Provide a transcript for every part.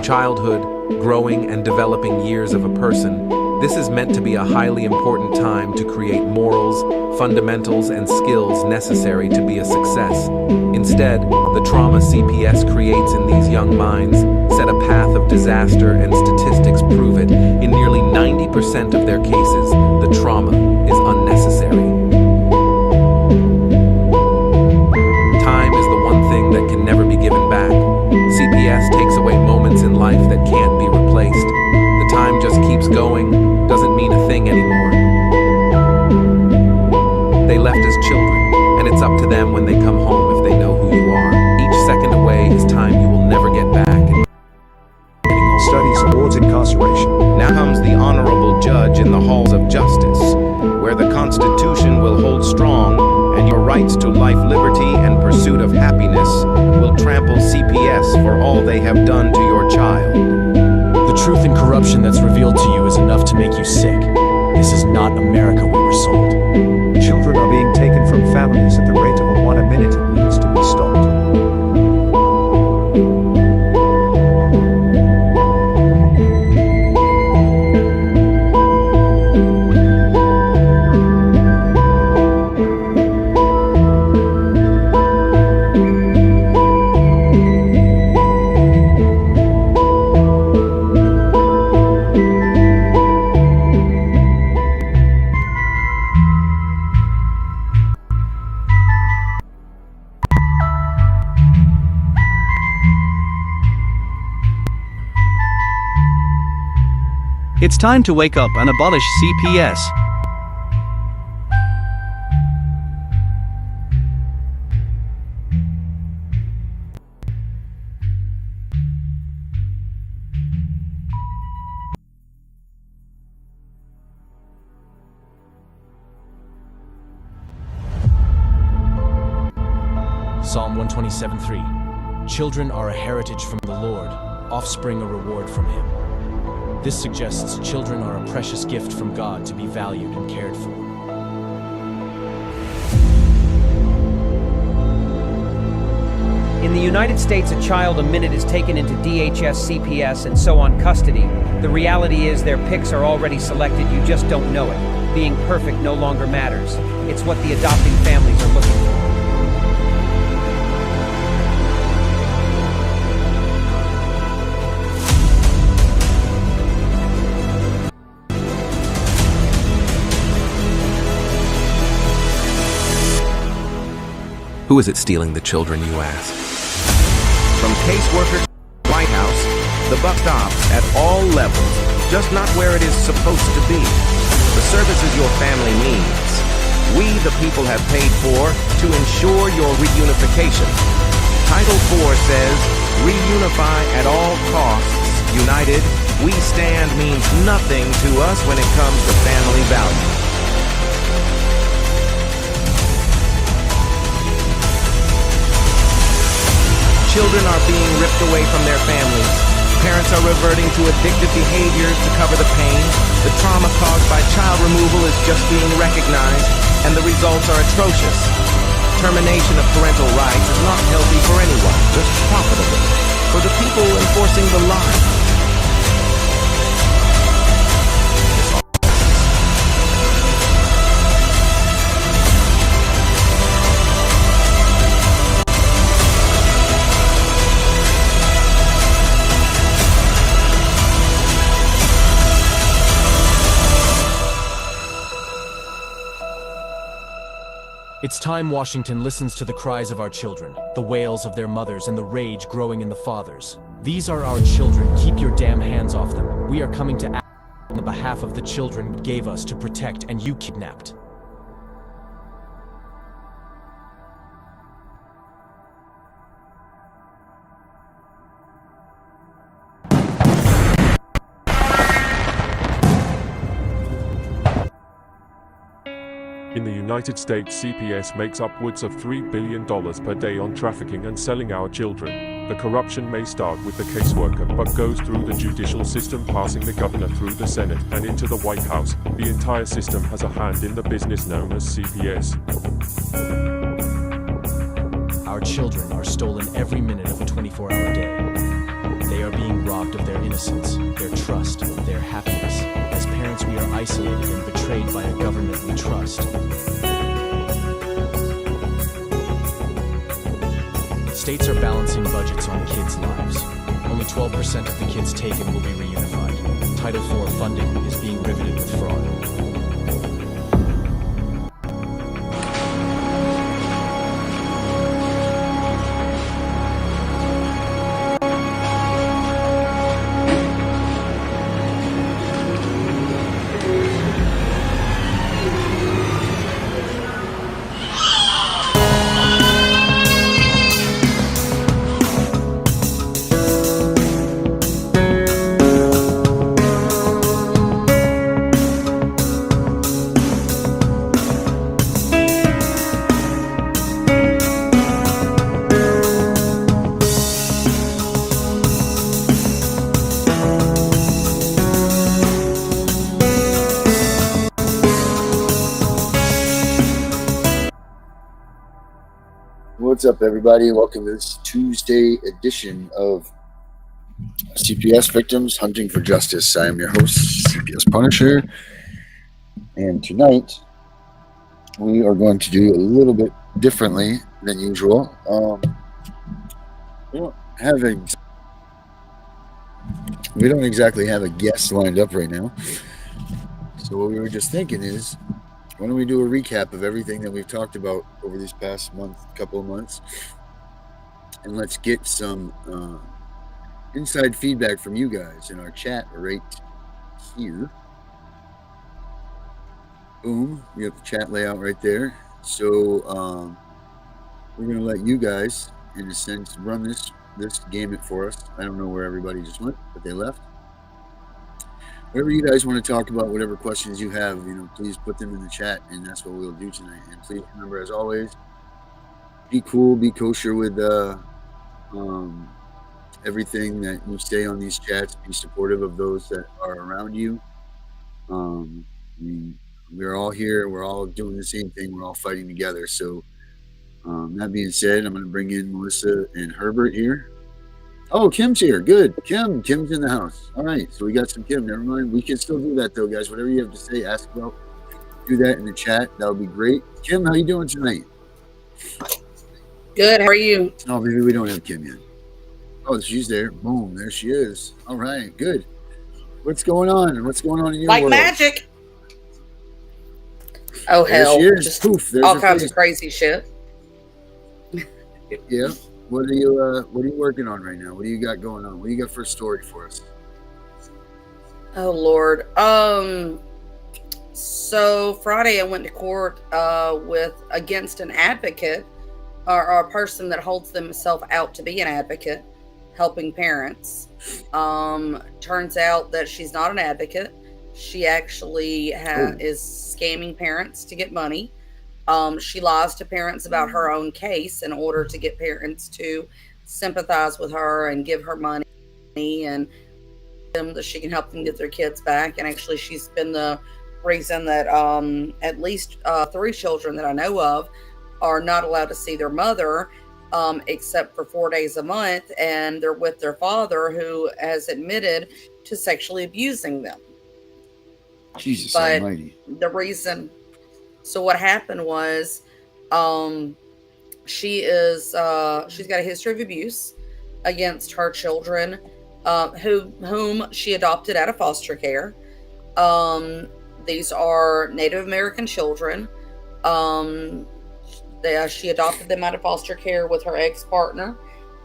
Childhood, growing and developing years of a person, this is meant to be a highly important time to create morals, fundamentals, and skills necessary to be a success. Instead, the trauma CPS creates in these young minds set a path of disaster, and statistics prove it. In nearly 90% of their cases, the trauma is unnecessary. Time is the one thing that can never be given back. CPS takes away moments in life that can't be replaced. The time just keeps going, doesn't mean a thing anymore. They left as children, and it's up to them when they come home if they know who you are. Each second away is time you will never get back. Studies towards incarceration. Now comes the honorable judge in the halls of justice, where the Constitution will hold strong, and your rights to life, liberty, and pursuit of happiness will trample CPS for all they have done to your child. The truth and corruption that's revealed to you is enough to make you sick. This is not America we were sold. Children are being taken from families at the rate of one a minute. It needs to be stopped. It's time to wake up and abolish CPS. Psalm 127:3. Children are a heritage from the Lord, offspring a reward from Him. This suggests children are a precious gift from God to be valued and cared for. In the United States, a child a minute is taken into DHS, CPS, and so on custody. The reality is their picks are already selected, you just don't know it. Being perfect no longer matters. It's what the adopting families are looking for. Who is it stealing the children, you ask? From caseworker to White House, the buck stops at all levels, just not where it is supposed to be. The services your family needs, we the people have paid for to ensure your reunification. Title 4 says, reunify at all costs. United, we stand means nothing to us when it comes to family values. Children are being ripped away from their families. Parents are reverting to addictive behaviors to cover the pain. The trauma caused by child removal is just being recognized, and the results are atrocious. Termination of parental rights is not healthy for anyone, just profitable for the people enforcing the lie. It's time Washington listens to the cries of our children, the wails of their mothers, and the rage growing in the fathers. These are our children. Keep your damn hands off them. We are coming to act on the behalf of the children we gave us to protect, and you kidnapped. In the United States, CPS makes upwards of $3 billion per day on trafficking and selling our children. The corruption may start with the caseworker, but goes through the judicial system, passing the governor through the Senate and into the White House. The entire system has a hand in the business known as CPS. Our children are stolen every minute of a 24-hour day. They are being robbed of their innocence, their trust, their happiness. As parents, we are isolated and betrayed by a government we trust. States are balancing budgets on kids' lives. Only 12% of the kids taken will be reunified. Title IV funding is being riveted with fraud. What's up, everybody? Welcome to this Tuesday edition of CPS Victims Hunting for Justice. I am your host, CPS Punisher, and tonight we are going to do a little bit differently than usual. We don't exactly have a guest lined up right now, so what we were just thinking is, why don't we do a recap of everything that we've talked about over these past couple of months, and let's get some inside feedback from you guys in our chat right here. Boom, we have the chat layout right there. So we're going to let you guys, in a sense, run this gamut for us. I don't know where everybody just went, but they left. Whatever you guys want to talk about, whatever questions you have, please put them in the chat, and that's what we'll do tonight. And please remember, as always, be cool, be kosher with everything that you say on these chats. Be supportive of those that are around you. We're all here. We're all doing the same thing. We're all fighting together. So that being said, I'm going to bring in Melissa and Herbert here. Oh, Kim's here. Good. Kim's in the house. All right. So we got some Kim. Never mind. We can still do that, though, guys. Whatever you have to say, ask about. Do that in the chat. That would be great. Kim, how you doing tonight? Good. How are you? Oh, maybe we don't have Kim yet. Oh, she's there. Boom. There she is. All right. Good. What's going on? What's going on in your world? Like magic. Oh, hell. There she is. Just Poof. There's all her kinds face. of crazy shit. Yeah. What are you working on right now? What do you got going on? What do you got for a story for us? Oh, Lord. So Friday I went to court against an advocate or a person that holds themselves out to be an advocate, helping parents. Turns out that she's not an advocate. She actually is scamming parents to get money. She lies to parents about her own case in order to get parents to sympathize with her and give her money and them that she can help them get their kids back. And actually, she's been the reason that at least 3 children that I know of are not allowed to see their mother except for 4 days a month, and they're with their father, who has admitted to sexually abusing them. Jesus But Almighty! the reason. So what happened was, she's got a history of abuse against her children, whom she adopted out of foster care. These are Native American children. She adopted them out of foster care with her ex-partner,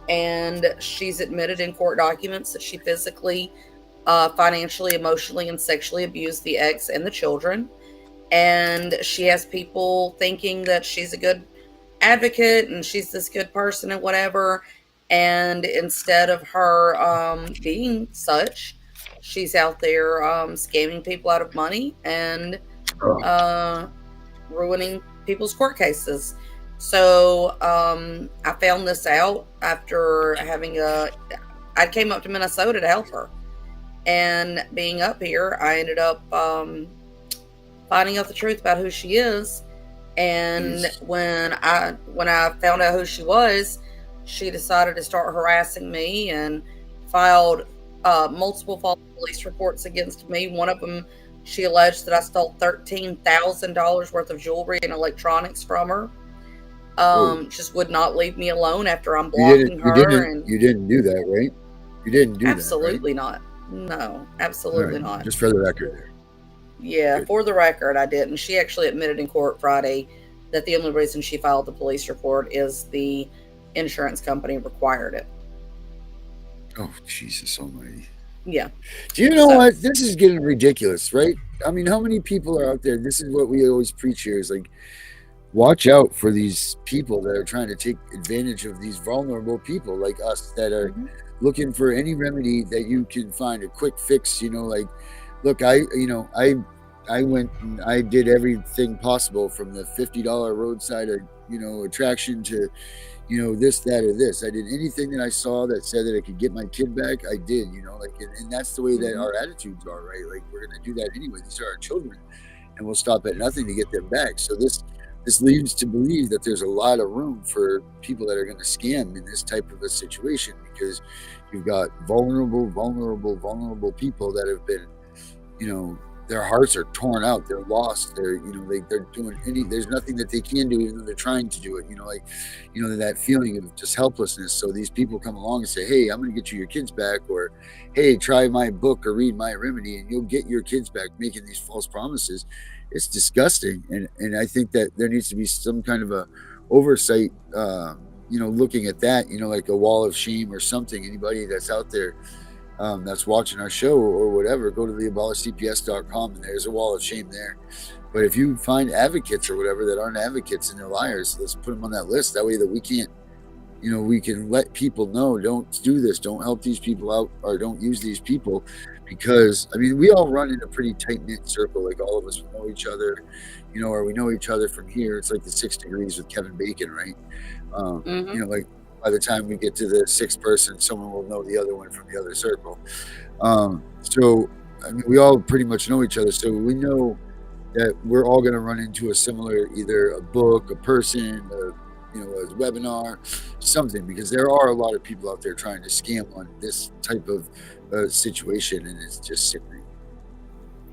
and she's admitted in court documents that she physically, financially, emotionally, and sexually abused the ex and the children. And she has people thinking that she's a good advocate and she's this good person and whatever. And instead of her being such, she's out there scamming people out of money and ruining people's court cases. So I found this out after I came up to Minnesota to help her. And being up here, I ended up finding out the truth about who she is. And when I found out who she was, she decided to start harassing me and filed multiple false police reports against me. One of them, she alleged that I stole $13,000 worth of jewelry and electronics from her. Just would not leave me alone after I'm blocking her. You didn't do that, right? You didn't do absolutely that, right? not. No, absolutely not. Just for the record there. Yeah, Good. for the record, I didn't. She actually admitted in court Friday that the only reason she filed the police report is the insurance company required it. Oh, Jesus almighty. Yeah. Do you know what? This is getting ridiculous, right? I mean, how many people are out there? This is what we always preach here is like, watch out for these people that are trying to take advantage of these vulnerable people like us that are looking for any remedy that you can find a quick fix. You know, like, look, I went and I did everything possible from the $50 roadside, attraction to, this, that, or this. I did anything that I saw that said that I could get my kid back. I did, and that's the way that our attitudes are, right? Like, we're going to do that anyway. These are our children, and we'll stop at nothing to get them back. So this leads to believe that there's a lot of room for people that are going to scam in this type of a situation, because you've got vulnerable people that have been, their hearts are torn out. They're lost. They're doing there's nothing that they can do, even though they're trying to do it. That feeling of just helplessness. So these people come along and say, hey, I'm going to get you your kids back, or hey, try my book or read my remedy and you'll get your kids back, making these false promises. It's disgusting. And I think that there needs to be some kind of a oversight, looking at that, like a wall of shame or something. Anybody that's out there that's watching our show or whatever, go to theabolishcps.com and there's a wall of shame there. But if you find advocates or whatever that aren't advocates and they're liars, let's put them on that list. That way that we can't, we can let people know, don't do this, don't help these people out, or don't use these people. Because, I mean, we all run in a pretty tight-knit circle. Like, all of us know each other, or we know each other from here. It's like the 6 degrees with Kevin Bacon, right? Like, by the time we get to the 6th person, someone will know the other one from the other circle. So, I mean, we all pretty much know each other. So we know that we're all going to run into a similar, either a book, a person, a webinar, something, because there are a lot of people out there trying to scam on this type of situation, and it's just sickening.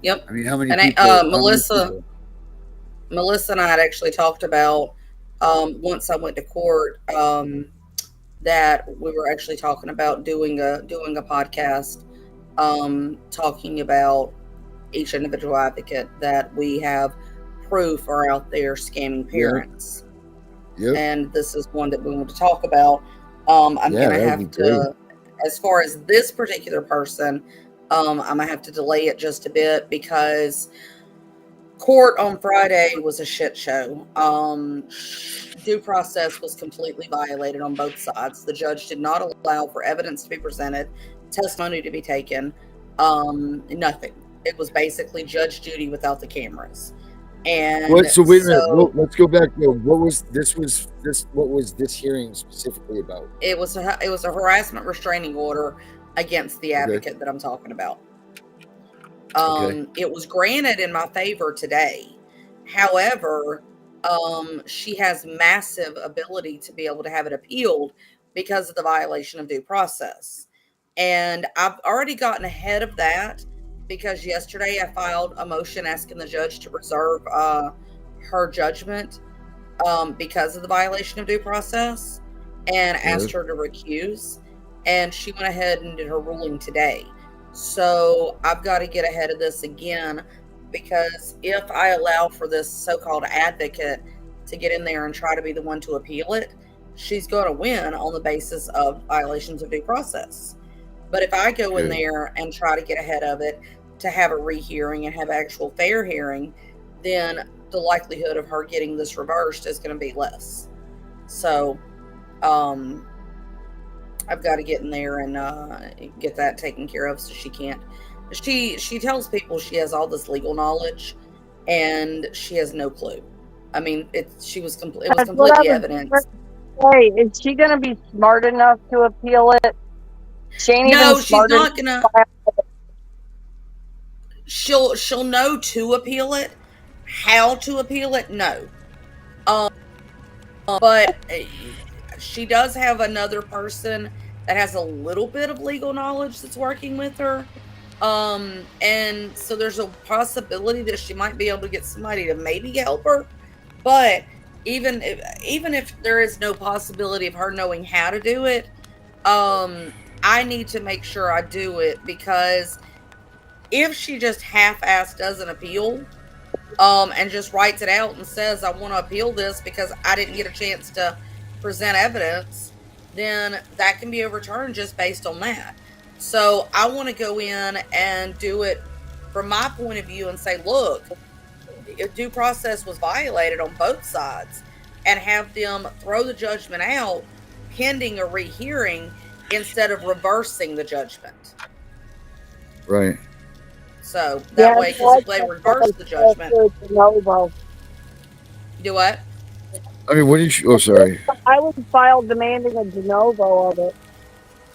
Yep. I mean, how many and people? Melissa and I had actually talked about once I went to court that we were actually talking about doing a podcast, talking about each individual advocate that we have proof are out there scamming parents. Yep. And this is one that we want to talk about. I'm going to have to, as far as this particular person, I'm going to have to delay it just a bit because court on Friday was a shit show. Due process was completely violated on both sides. The judge did not allow for evidence to be presented, testimony to be taken, nothing. It was basically Judge Judy without the cameras. And so wait a minute. Let's go back. What was this hearing specifically about? It was a harassment restraining order against the advocate that I'm talking about. It was granted in my favor today. However, she has massive ability to be able to have it appealed because of the violation of due process. And I've already gotten ahead of that because yesterday I filed a motion asking the judge to reserve her judgment because of the violation of due process, and asked her to recuse. And she went ahead and did her ruling today. So I've got to get ahead of this again, because if I allow for this so-called advocate to get in there and try to be the one to appeal it, she's going to win on the basis of violations of due process. But if I go in there and try to get ahead of it to have a rehearing and have actual fair hearing, then the likelihood of her getting this reversed is going to be less. So I've got to get in there and get that taken care of, so she can't. She tells people she has all this legal knowledge, and she has no clue. I mean, it was completely evident. Hey, is she going to be smart enough to appeal it? No, she's not gonna. She'll know to appeal it. How to appeal it? No. But she does have another person that has a little bit of legal knowledge that's working with her. And so there's a possibility that she might be able to get somebody to maybe help her. But even if there is no possibility of her knowing how to do it, I need to make sure I do it, because if she just half-assed does an appeal, and just writes it out and says, I want to appeal this because I didn't get a chance to present evidence, then that can be overturned just based on that. So I want to go in and do it from my point of view and say, look, due process was violated on both sides, and have them throw the judgment out pending a rehearing instead of reversing the judgment. Right. So that way, because if they reverse the judgment. Do what? I mean, what did you? Oh, sorry. I would file demanding a de novo of it.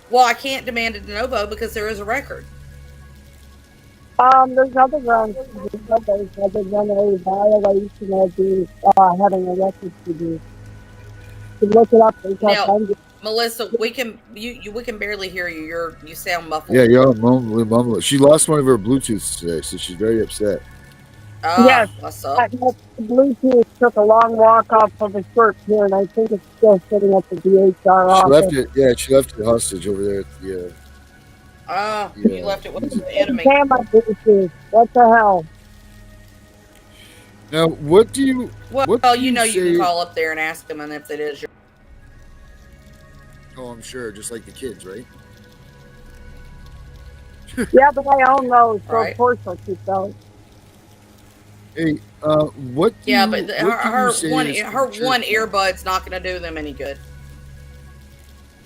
Well, I can't demand a de novo because there is a record. There's other grounds to do novo other than a violation of the having a record to do. You look it up. Now, Melissa, we can barely hear you. You sound muffled. Yeah, you're mumbling. She lost one of her Bluetooths today, so she's very upset. Yes, what's up? the Bluetooth took a long walk off of a church here, and I think it's still sitting at the DHR office. She left it. Yeah, she left it hostage over there at the. You left it with the enemy. Damn my Bluetooth! What the hell? Now, what do you? Well, what do you say? can call up there and ask them, and if it is your. Oh, I'm sure, just like the kids, right? Yeah, but I own those, so Right. of course I'll keep those. Hey, what? Do Yeah, you, but what her do you say one is her church one now? earbud's not going to do them any good.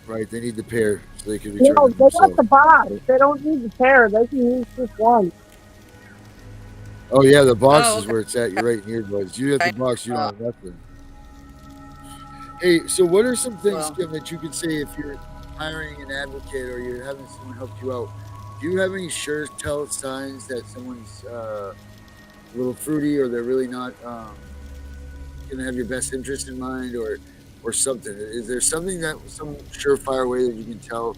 Right, they need the pair so they can You return know, them they got themselves. the box. They don't need the pair. They can use just one. Oh yeah, the box Oh, is okay. where it's at. You're right, in earbuds. You have Okay. the box, you don't have nothing. Hey, so what are some things, Well. Kim, that you could say if you're hiring an advocate or you're having someone help you out? Do you have any sure tell signs that someone's a little fruity, or they're really not going to have your best interest in mind, or something? Is there something some surefire way that you can tell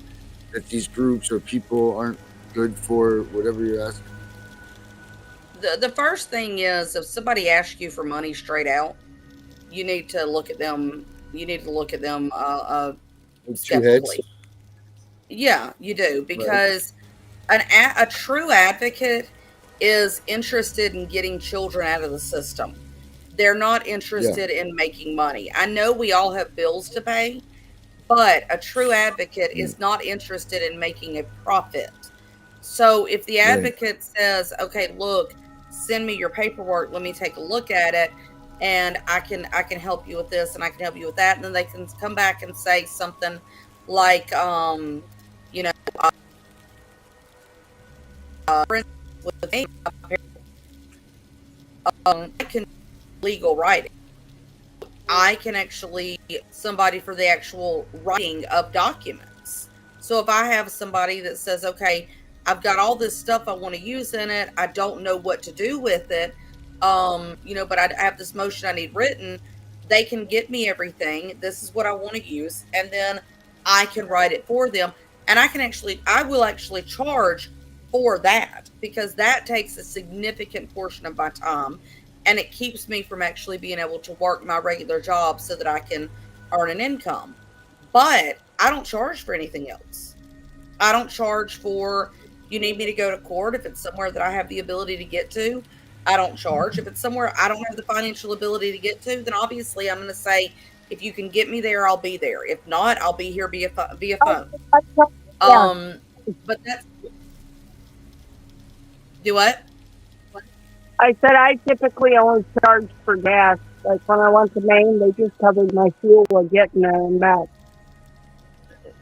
that these groups or people aren't good for whatever you're asking? The first thing is, if somebody asks you for money straight out, you need to look at them. You need to look at them With two heads? skeptically. Yeah, you do, because a true advocate is interested in getting children out of the system. They're not interested in making money. I know we all have bills to pay, but a true advocate is not interested in making a profit. So if the advocate says, okay, look, send me your paperwork, let me take a look at it, and I can help you with this and I can help you with that, and then they can come back and say something like, you know, with me, I can legal writing. I can actually somebody for the actual writing of documents. So if I have somebody that says, okay, I've got all this stuff I want to use in it, I don't know what to do with it, you know, but I have this motion I need written, they can get me everything. This is what I want to use, and then I can write it for them. And I will actually charge for that, because that takes a significant portion of my time, and it keeps me from actually being able to work my regular job so that I can earn an income. But I don't charge for anything else. I don't charge for, you need me to go to court if it's somewhere that I have the ability to get to. I don't charge. If it's somewhere I don't have the financial ability to get to, then obviously I'm going to say, if you can get me there, I'll be there. If not, I'll be here via phone. But that's, do what? I said I typically only charge for gas. Like when I went to Maine, they just covered my fuel of getting there and back.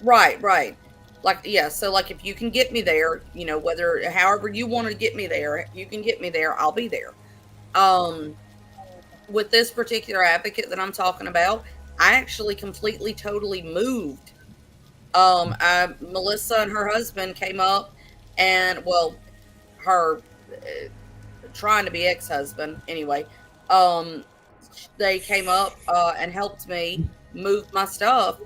Right. Like, yeah, so like if you can get me there, you know, however you want to get me there, if you can get me there, I'll be there. With this particular advocate that I'm talking about, I actually completely, totally moved. Melissa and her husband came up, and, well, her trying to be ex-husband, anyway, they came up and helped me move my stuff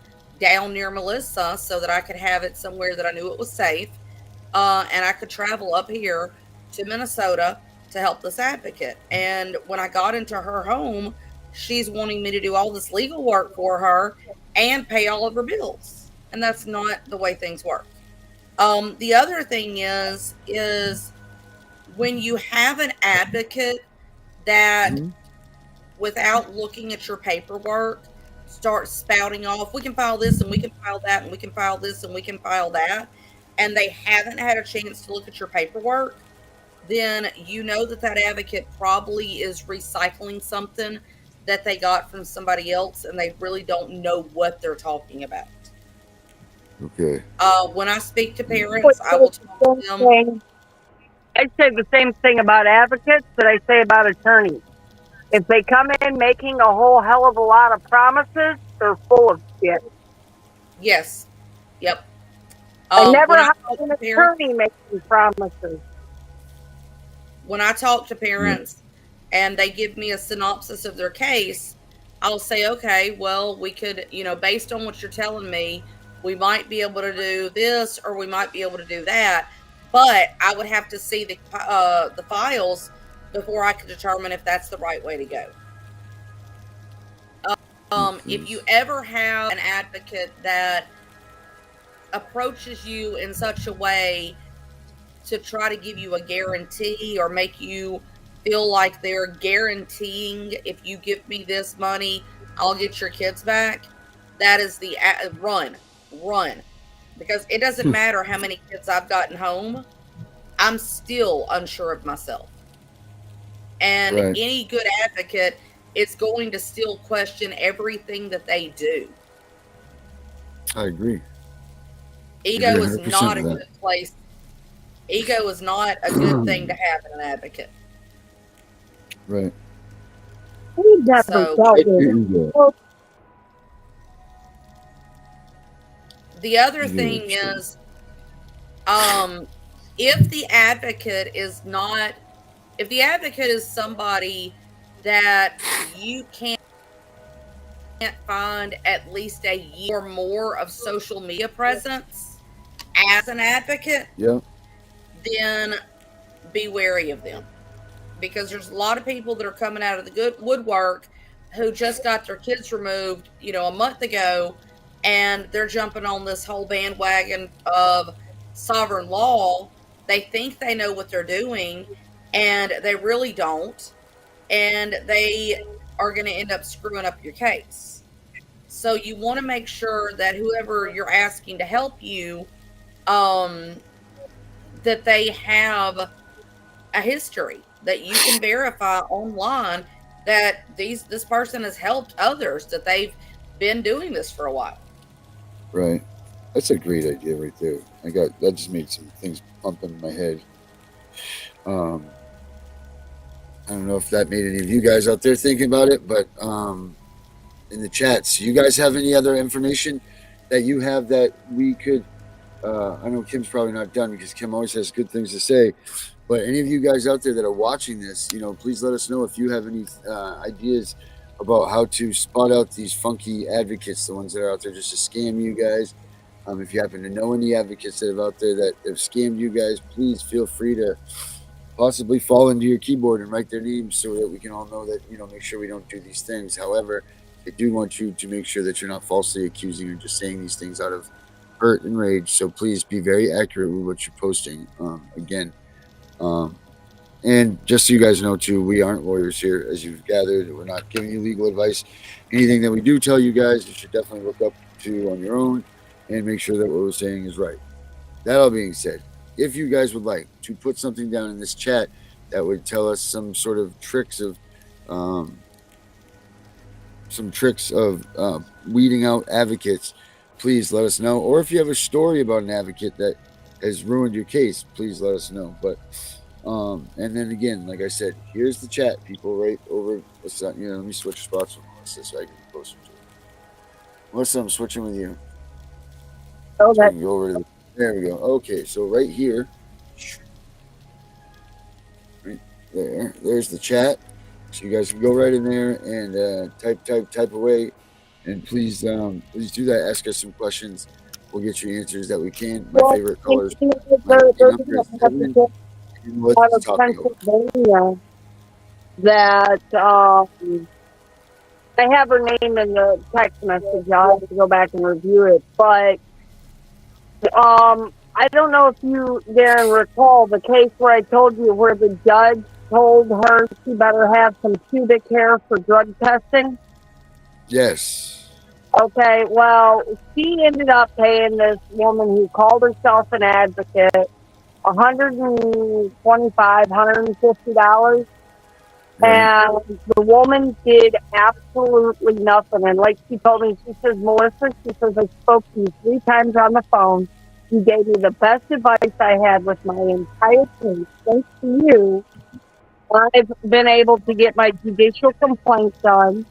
down near Melissa so that I could have it somewhere that I knew it was safe. And I could travel up here to Minnesota to help this advocate. And when I got into her home, she's wanting me to do all this legal work for her and pay all of her bills. And that's not the way things work. The other thing is when you have an advocate that, without looking at your paperwork, starts spouting off, we can file this and we can file that and we can file this and we can file that, and they haven't had a chance to look at your paperwork, then you know that that advocate probably is recycling something that they got from somebody else, and they really don't know what they're talking about. Okay. When I speak to parents, I will talk to them. I say the same thing about advocates that I say about attorneys. If they come in making a whole hell of a lot of promises, they're full of shit. Yes. Yep. I never when I had talk an to parents- attorney making promises. when I talk to parents and they give me a synopsis of their case, I'll say, okay, well, we could, based on what you're telling me, we might be able to do this or we might be able to do that. But I would have to see the files before I could determine if that's the right way to go. If you ever have an advocate that approaches you in such a way to try to give you a guarantee or make you feel like they're guaranteeing, if you give me this money, I'll get your kids back, that is the run. Because it doesn't matter how many kids I've gotten home, I'm still unsure of myself. And any good advocate is going to still question everything that they do. I agree. Ego is not a good place. Ego is not a good thing to have in an advocate. Right. The other thing is, if the advocate is somebody that you can't find at least a year or more of social media presence as an advocate, then be wary of them. Because there's a lot of people that are coming out of the good woodwork who just got their kids removed, a month ago, and they're jumping on this whole bandwagon of sovereign law. They think they know what they're doing, and they really don't. And they are going to end up screwing up your case. So you want to make sure that whoever you're asking to help you, that they have a history that you can verify online that this person has helped others, that they've been doing this for a while. Right. That's a great idea right there. That just made some things pump in my head. I don't know if that made any of you guys out there thinking about it, but in the chats, you guys have any other information that you have that we could, I know Kim's probably not done because Kim always has good things to say, but any of you guys out there that are watching this, please let us know if you have any ideas about how to spot out these funky advocates, the ones that are out there just to scam you guys. If you happen to know any advocates that are out there that have scammed you guys, please feel free to possibly fall into your keyboard and write their names so that we can all know that, make sure we don't do these things. However, I do want you to make sure that you're not falsely accusing or just saying these things out of hurt and rage. So please be very accurate with what you're posting. And just so you guys know too, we aren't lawyers here, as you've gathered. We're not giving you legal advice. Anything that we do tell you guys, you should definitely look up to on your own and make sure that what we're saying is right. That all being said, if you guys would like to put something down in this chat that would tell us some sort of tricks of weeding out advocates, please let us know. Or if you have a story about an advocate that has ruined your case, please let us know. But and then again, like I said, here's the chat, people, right over. Let me switch spots with Melissa so I can be closer to it. Melissa, I'm switching with you. Oh, so go over to there we go. Okay, so right here, right there's the chat. So you guys can go right in there and type away And please do that. Ask us some questions. We'll get you answers that we can. My favorite colors. My lucky number is 7. And out let's of talk about it. Pennsylvania that I have her name in the text message. I'll have to go back and review it. But I don't know if you, Darren, recall the case where I told you where the judge told her she better have some pubic hair for drug testing. Yes. Okay, well, she ended up paying this woman who called herself an advocate $125, $150. And the woman did absolutely nothing. And like she told me, she says, Melissa, she says, I spoke to you 3 times on the phone. You gave me the best advice I had with my entire case. Thanks to you, I've been able to get my judicial complaint done.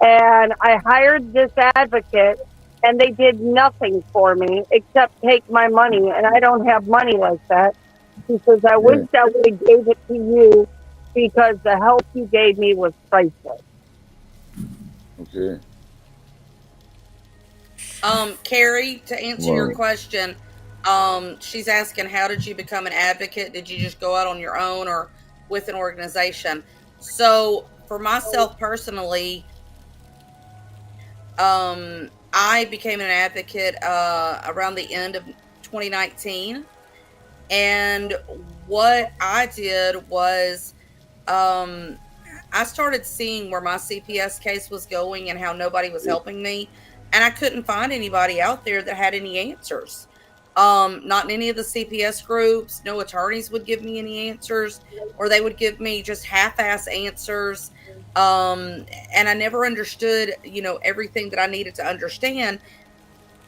And I hired this advocate, and they did nothing for me except take my money. And I don't have money like that. She says, I wish I would have gave it to you because the help you gave me was priceless. Okay. Carrie, to answer your question, she's asking, how did you become an advocate? Did you just go out on your own or with an organization? So for myself personally, I became an advocate around the end of 2019. And what I did was I started seeing where my CPS case was going and how nobody was helping me. And I couldn't find anybody out there that had any answers. Not in any of the CPS groups. No attorneys would give me any answers, or they would give me just half-ass answers. And I never understood, everything that I needed to understand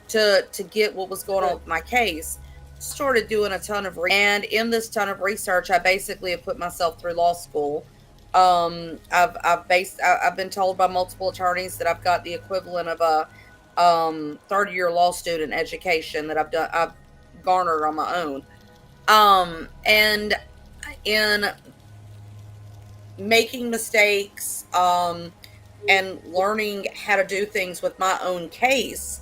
to get what was going on with my case. Started doing a ton of and in this ton of research, I basically have put myself through law school. I've been told by multiple attorneys that I've got the equivalent of a 30-year law student education that I've garnered on my own. And in making mistakes and learning how to do things with my own case,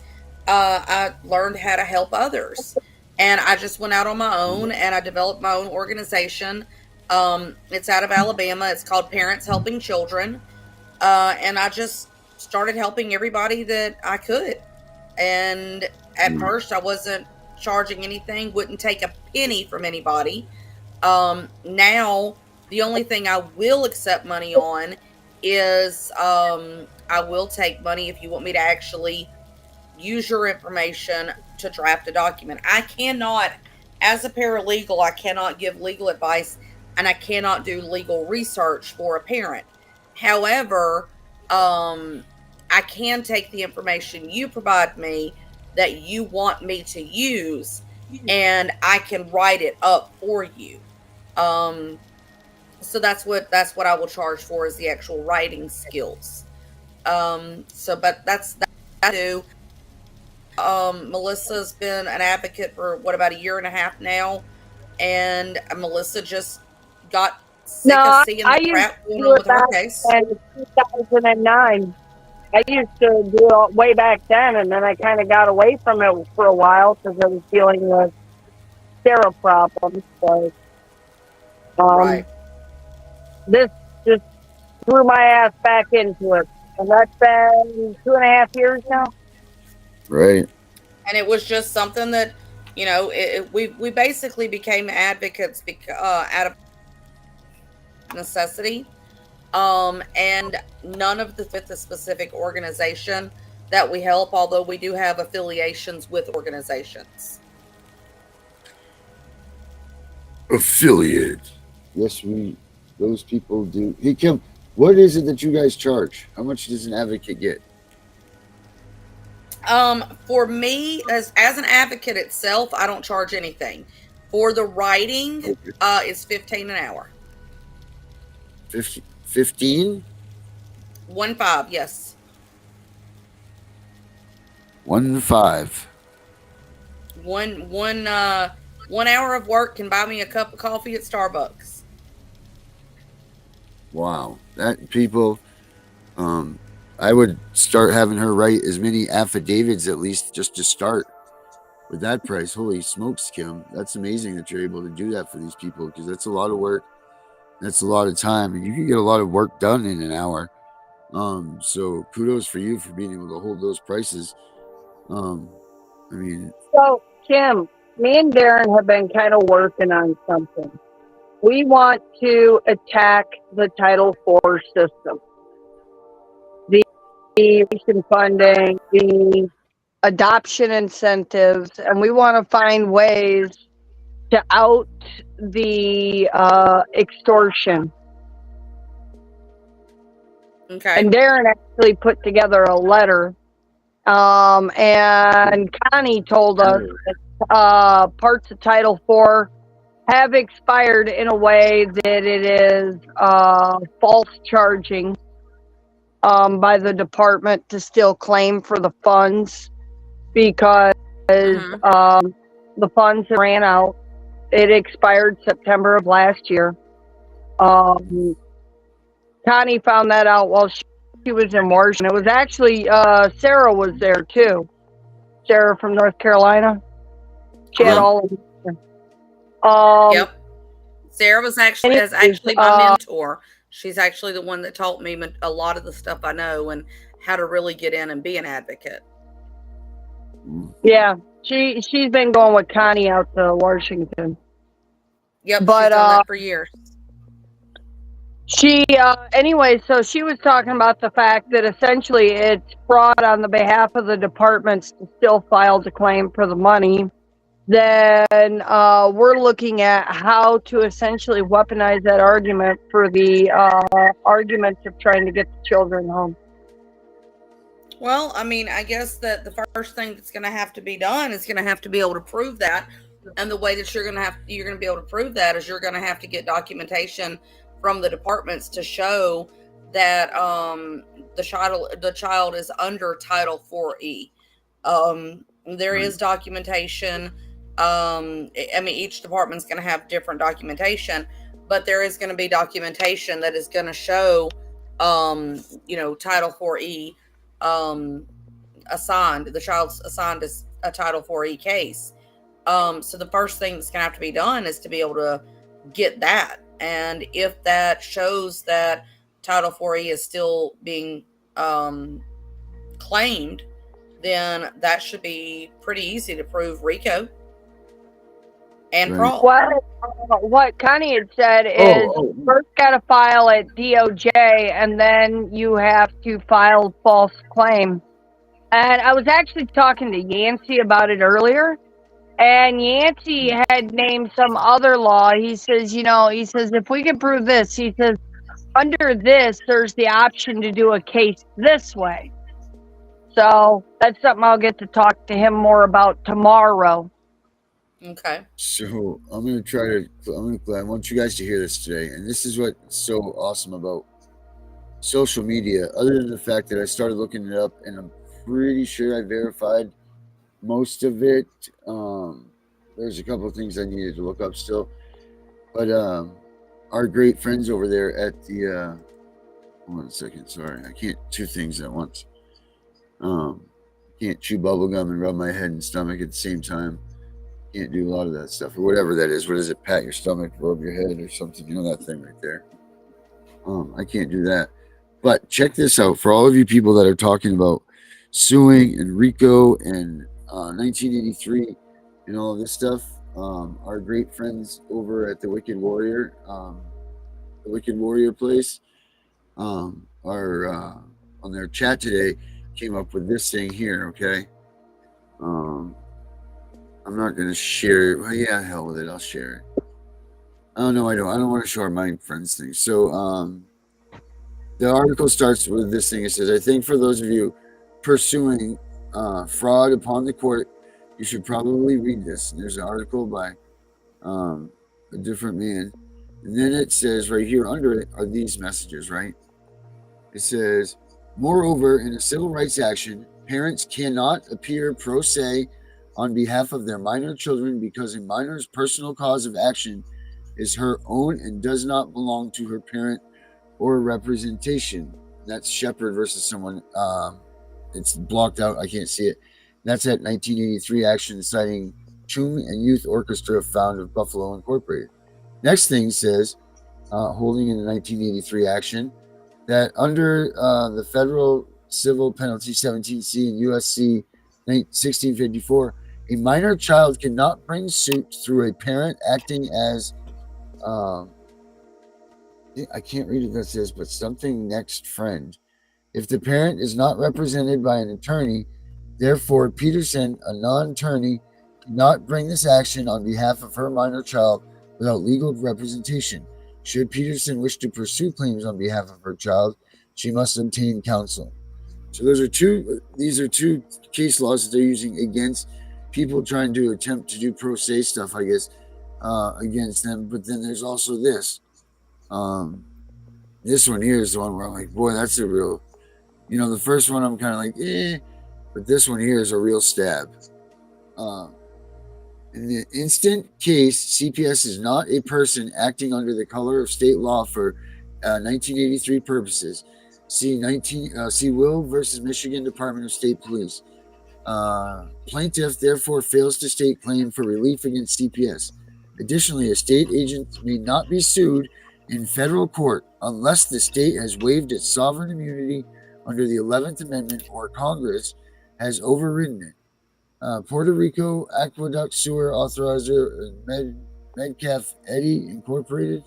I learned how to help others. And I just went out on my own and I developed my own organization. It's out of Alabama. It's called Parents Helping Children. And I just started helping everybody that I could. And at first I wasn't charging anything, wouldn't take a penny from anybody. Now the only thing I will accept money on is I will take money if you want me to actually use your information to draft a document. I cannot, as a paralegal, I cannot give legal advice and I cannot do legal research for a parent. However, I can take the information you provide me that you want me to use and I can write it up for you. So that's what I will charge for, is the actual writing skills. But that's that I do. Melissa's been an advocate for about 1.5 years now, and Melissa just got sick of seeing the crap going on with her case. In 2009, I used to do it way back then, and then I kind of got away from it for a while because I was dealing with sterile problems. So, right. This just threw my ass back into it, and that's been 2.5 years now. Right. And it was just something that, we basically became advocates out of necessity. And none of with the specific organization that we help, although we do have affiliations with organizations. Affiliate. Yes, those people do. Hey, Kim, what is it that you guys charge? How much does an advocate get? For me, as an advocate itself, I don't charge anything. For the writing, it's $15 an hour. 15? 15, yes. 15. One hour of work can buy me a cup of coffee at Starbucks. Wow, that people. I would start having her write as many affidavits at least just to start with that price. Holy smokes, Kim. That's amazing that you're able to do that for these people, because that's a lot of work. That's a lot of time, and you can get a lot of work done in an hour. So kudos for you for being able to hold those prices. I mean, So, Kim, me and Darren have been kind of working on something. We want to attack the Title IV system. The recent funding, the adoption incentives, and we want to find ways to out the extortion. Okay. And Darren actually put together a letter, and Connie told us that parts of Title IV have expired in a way that it is false charging by the department to still claim for the funds, because the funds ran out. It expired September of last year. Connie found that out while she was in Washington. It was actually Sarah was there too. Sarah from North Carolina. She had all of them. Yep. Sarah was actually my mentor. She's actually the one that taught me a lot of the stuff I know and how to really get in and be an advocate. Yeah, she's been going with Connie out to Washington. Yep, but she's done that for years. She anyway, so she was talking about the fact that essentially it's fraud on the behalf of the departments to still file the claim for the money. Then we're looking at how to essentially weaponize that argument for the arguments of trying to get the children home. Well, I mean, I guess that the first thing that's going to have to be done is going to have to be able to prove that, and the way that you're going to be able to prove that is you're going to have to get documentation from the departments to show that the child is under Title IV-E. There is documentation. I mean, each department's going to have different documentation, but there is going to be documentation that is going to show, Title IV-E assigned. The child's assigned as a Title IV-E case. So the first thing that's going to have to be done is to be able to get that. And if that shows that Title IV-E is still being claimed, then that should be pretty easy to prove RICO and fraud. What Connie had said is first got to file at DOJ, and then you have to file false claim. And I was actually talking to Yancey about it earlier. And Yancey had named some other law. He says, if we can prove this, he says, under this, there's the option to do a case this way. So that's something I'll get to talk to him more about tomorrow. Okay. So I want you guys to hear this today. And this is what's so awesome about social media, other than the fact that I started looking it up, and I'm pretty sure I verified most of it. There's a couple of things I needed to look up still, but our great friends over there at the hold on a second, sorry, I can't two things at once. Can't chew bubble gum and rub my head and stomach at the same time. Can't do a lot of that stuff, or whatever that is. What is it? Pat your stomach, rub your head, or something. You know that thing right there. I can't do that. But check this out for all of you people that are talking about suing and RICO and 1983 and all of this stuff. Our great friends over at the Wicked Warrior place, are on their chat today came up with this thing here. Okay, I'm not gonna share it. Well, yeah, hell with it. I'll share it. Oh no, I don't. I don't want to show my friends things. So the article starts with this thing. It says, "I think for those of you pursuing fraud upon the court, you should probably read this." And there's an article by a different man. And then it says right here under it are these messages, right? It says, "Moreover, in a civil rights action, parents cannot appear pro se on behalf of their minor children because a minor's personal cause of action is her own and does not belong to her parent or representation." That's Shepard versus someone. It's blocked out. I can't see it. That's at 1983 action citing Chum and Youth Orchestra found of Buffalo Incorporated. Next thing says, holding in the 1983 action, that under the federal civil penalty 17C and USC 1654, a minor child cannot bring suit through a parent acting as, I can't read what that says, but something next friend. If the parent is not represented by an attorney, therefore Peterson, a non-attorney, cannot bring this action on behalf of her minor child without legal representation. Should Peterson wish to pursue claims on behalf of her child, she must obtain counsel. So these are two case laws that they're using against people trying to attempt to do pro se stuff, I guess, against them. But then there's also this. This one here is the one where I'm like, boy, that's a real, the first one I'm kind of like, but this one here is a real stab. In the instant case, CPS is not a person acting under the color of state law for 1983 purposes. See Will versus Michigan Department of State Police. Plaintiff therefore fails to state claim for relief against CPS. Additionally, a state agent may not be sued in federal court unless the state has waived its sovereign immunity under the 11th Amendment or Congress has overridden it. Puerto Rico Aqueduct Sewer Authorizer Medcalf Eddy Incorporated.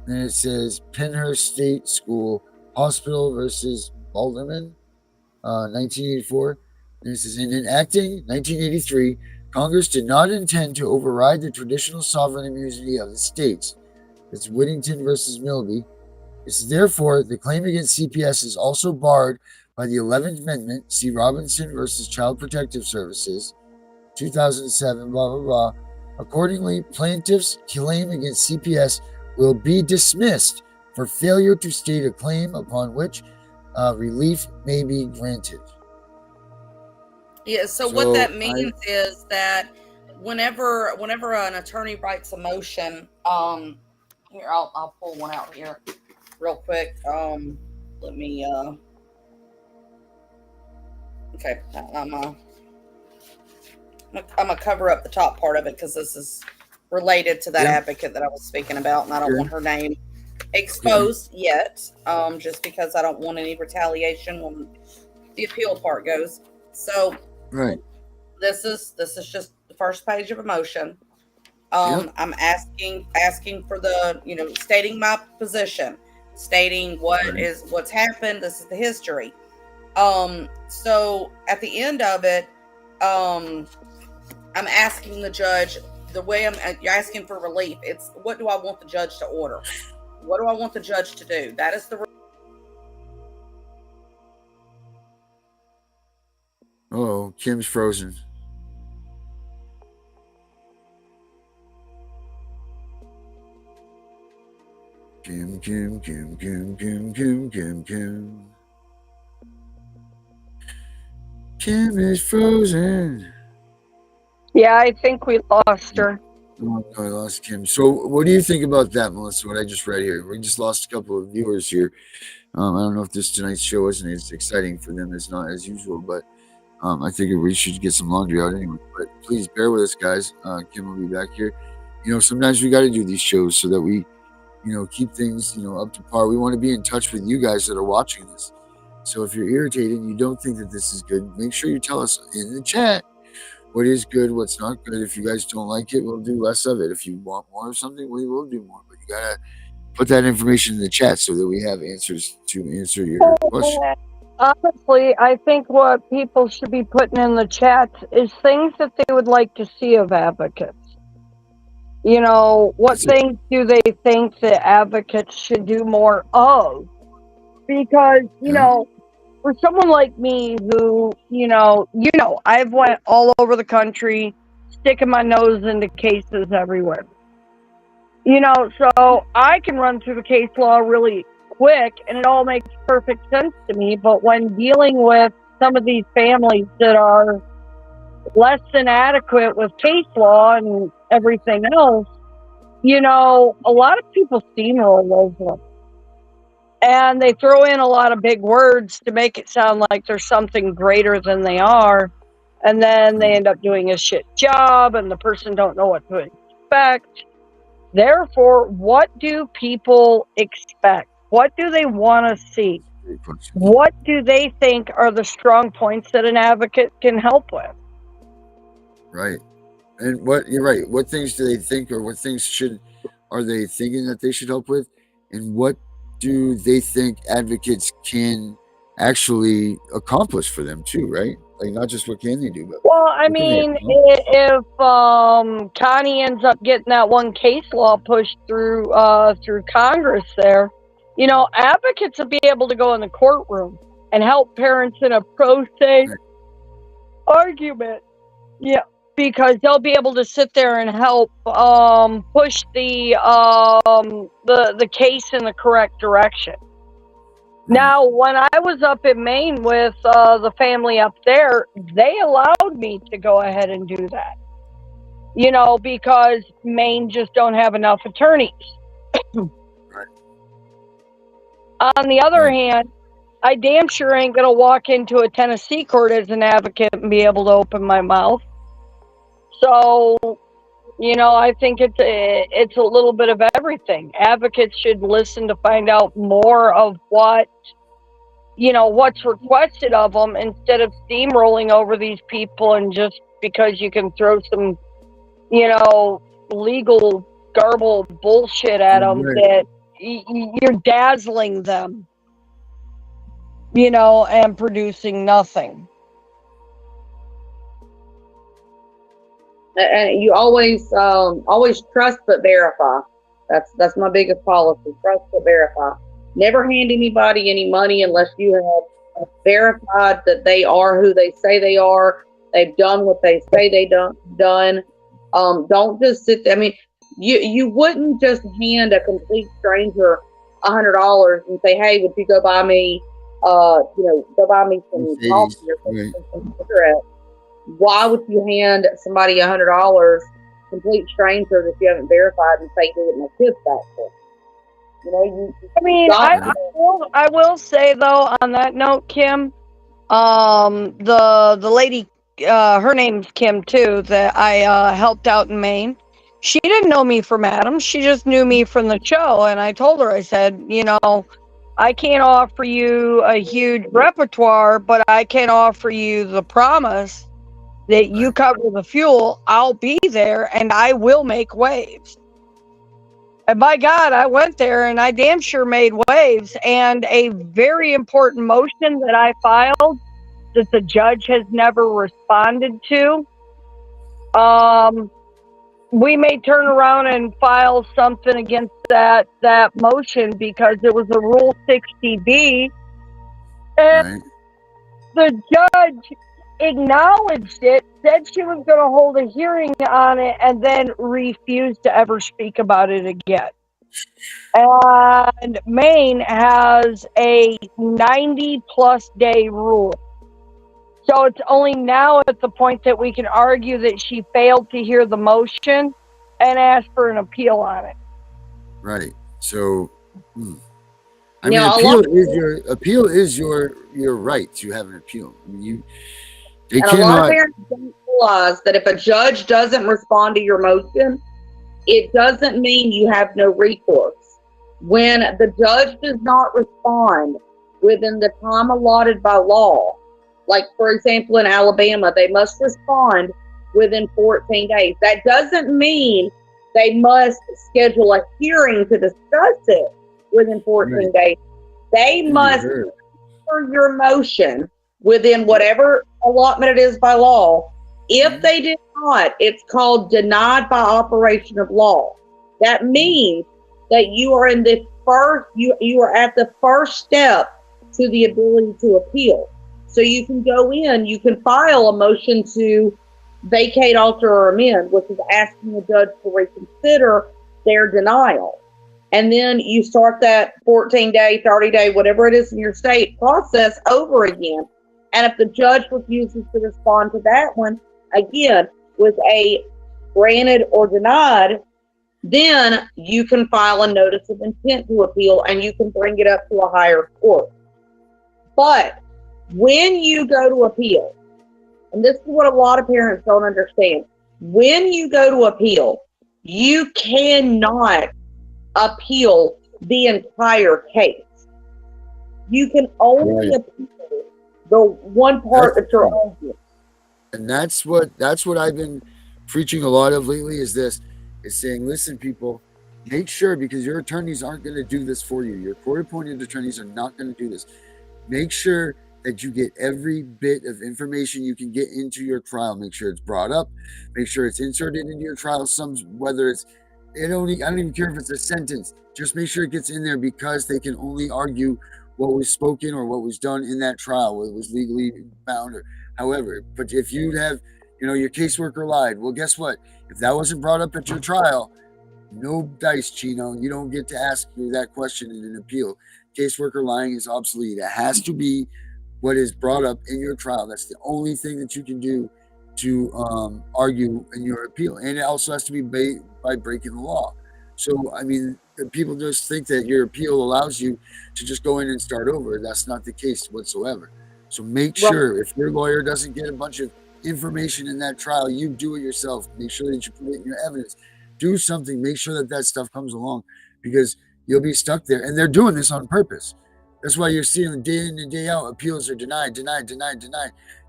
Then it says Pennhurst State School Hospital versus Balderman, 1984. And it says in enacting 1983, Congress did not intend to override the traditional sovereign immunity of the states. It's Whittington versus Milby. It's therefore the claim against CPS is also barred by the 11th Amendment. See Robinson versus Child Protective Services, 2007. Blah blah blah. Accordingly, plaintiffs' claim against CPS will be dismissed for failure to state a claim upon which relief may be granted. Yeah, so what that means is that whenever an attorney writes a motion, here I'll pull one out here real quick. Let me okay, I'm gonna cover up the top part of it because this is related to that advocate that I was speaking about, and I don't want her name exposed yet, just because I don't want any retaliation when the appeal part goes. So this is just the first page of a motion. I'm asking for the, stating my position, stating what's happened. This is the history. So at the end of it, I'm asking the judge the way you're asking for relief. It's what do I want the judge to order? What do I want the judge to do? That is the. Oh, Kim's frozen. Kim. Kim is frozen. Yeah, I think we lost her. Oh, no, I lost Kim. So what do you think about that, Melissa, what I just read here? We just lost a couple of viewers here. I don't know if tonight's show isn't as exciting for them as not as usual, but I figured we should get some laundry out anyway. But please bear with us, guys. Kim will be back here. Sometimes we got to do these shows so that we, keep things, up to par. We want to be in touch with you guys that are watching this. So if you're irritated and you don't think that this is good, make sure you tell us in the chat what is good, what's not good. If you guys don't like it, we'll do less of it. If you want more of something, we will do more. But you got to put that information in the chat so that we have answers to answer your question. Honestly, I think what people should be putting in the chat is things that they would like to see of advocates. What things do they think that advocates should do more of? Because, for someone like me who, I've went all over the country, sticking my nose into cases everywhere. So I can run through the case law really quick and it all makes perfect sense to me. But when dealing with some of these families that are less than adequate with case law and everything else, a lot of people steamroll over them. And they throw in a lot of big words to make it sound like there's something greater than they are. And then they end up doing a shit job, and the person don't know what to expect. Therefore, what do people expect? What do they want to see? What do they think are the strong points that an advocate can help with? Right. And you're right. What things do they think, or what things are they thinking that they should help with? And what do they think advocates can actually accomplish for them too, right? Like, not just what can they do, but well, I mean, if Connie ends up getting that one case law pushed through Congress there, you know, advocates will be able to go in the courtroom and help parents in a pro se argument. Yeah, because they'll be able to sit there and help push the case in the correct direction. Now, when I was up in Maine with the family up there, they allowed me to go ahead and do that. You know, because Maine just don't have enough attorneys. On the other hand, I damn sure ain't going to walk into a Tennessee court as an advocate and be able to open my mouth. So, you know, I think it's a little bit of everything. Advocates should listen to find out more of what's requested of them, instead of steamrolling over these people and just because you can throw some, you know, legal garble bullshit at them, that you're dazzling them, you know, and producing nothing. And you always trust but verify. That's my biggest policy. Trust but verify. Never hand anybody any money unless you have verified that they are who they say they are. They've done what they say they done. Don't just sit there. I mean, you wouldn't just hand a complete stranger $100 and say, "Hey, would you go buy me, go buy me some coffee or some cigarettes?" Why would you hand somebody $100, complete stranger, that you haven't verified, and say, "Give it my kids back for"? You know, I will say though, on that note, Kim, the lady, her name's Kim too, that I helped out in Maine. She didn't know me from Adam. She just knew me from the show. And I told her, I said, you know, I can't offer you a huge repertoire, but I can offer you the promise that you cover the fuel. I'll be there and I will make waves. And by God, I went there and I damn sure made waves. And a very important motion that I filed that the judge has never responded to, we may turn around and file something against that motion, because it was a Rule 60B, and the judge acknowledged it, said she was going to hold a hearing on it, and then refused to ever speak about it again. And Maine has a 90-plus day rule. So it's only now at the point that we can argue that she failed to hear the motion and ask for an appeal on it. Right. So, I mean, appeal is your right to have an appeal. I mean, a lot of parents don't realize that if a judge doesn't respond to your motion, it doesn't mean you have no recourse. When the judge does not respond within the time allotted by law, like, for example, in Alabama, they must respond within 14 days. That doesn't mean they must schedule a hearing to discuss it within 14 days. They must hear your motion within whatever allotment it is by law. If they did not, it's called denied by operation of law. That means that you are in the you are at the first step to the ability to appeal. So you can go in, you can file a motion to vacate, alter, or amend, which is asking the judge to reconsider their denial. And then you start that 14-day, 30-day, whatever it is in your state process over again. And if the judge refuses to respond to that one, again, with a granted or denied, then you can file a notice of intent to appeal and you can bring it up to a higher court. But when you go to appeal, and this is what a lot of parents don't understand, when you go to appeal, you cannot appeal the entire case. You can only appeal the one part that you're arguing. And that's what I've been preaching a lot of lately is saying, listen, people, make sure, because your attorneys aren't going to do this for you. Your court-appointed attorneys are not going to do this. Make sure that you get every bit of information you can get into your trial. Make sure it's brought up. Make sure it's inserted into your trial sums, whether I don't even care if it's a sentence. Just make sure it gets in there, because they can only argue what was spoken or what was done in that trial, whether it was legally bound or however. But if you have, your caseworker lied, well, guess what? If that wasn't brought up at your trial, no dice, Chino. You don't get to ask you that question in an appeal. Caseworker lying is obsolete. It has to be what is brought up in your trial. That's the only thing that you can do to argue in your appeal. And it also has to be by breaking the law. So, I mean, people just think that your appeal allows you to just go in and start over. That's not the case whatsoever. So make sure if your lawyer doesn't get a bunch of information in that trial, you do it yourself. Make sure that you put it in your evidence. Do something. Make sure that stuff comes along, because you'll be stuck there. And they're doing this on purpose. That's why you're seeing day in and day out, appeals are denied,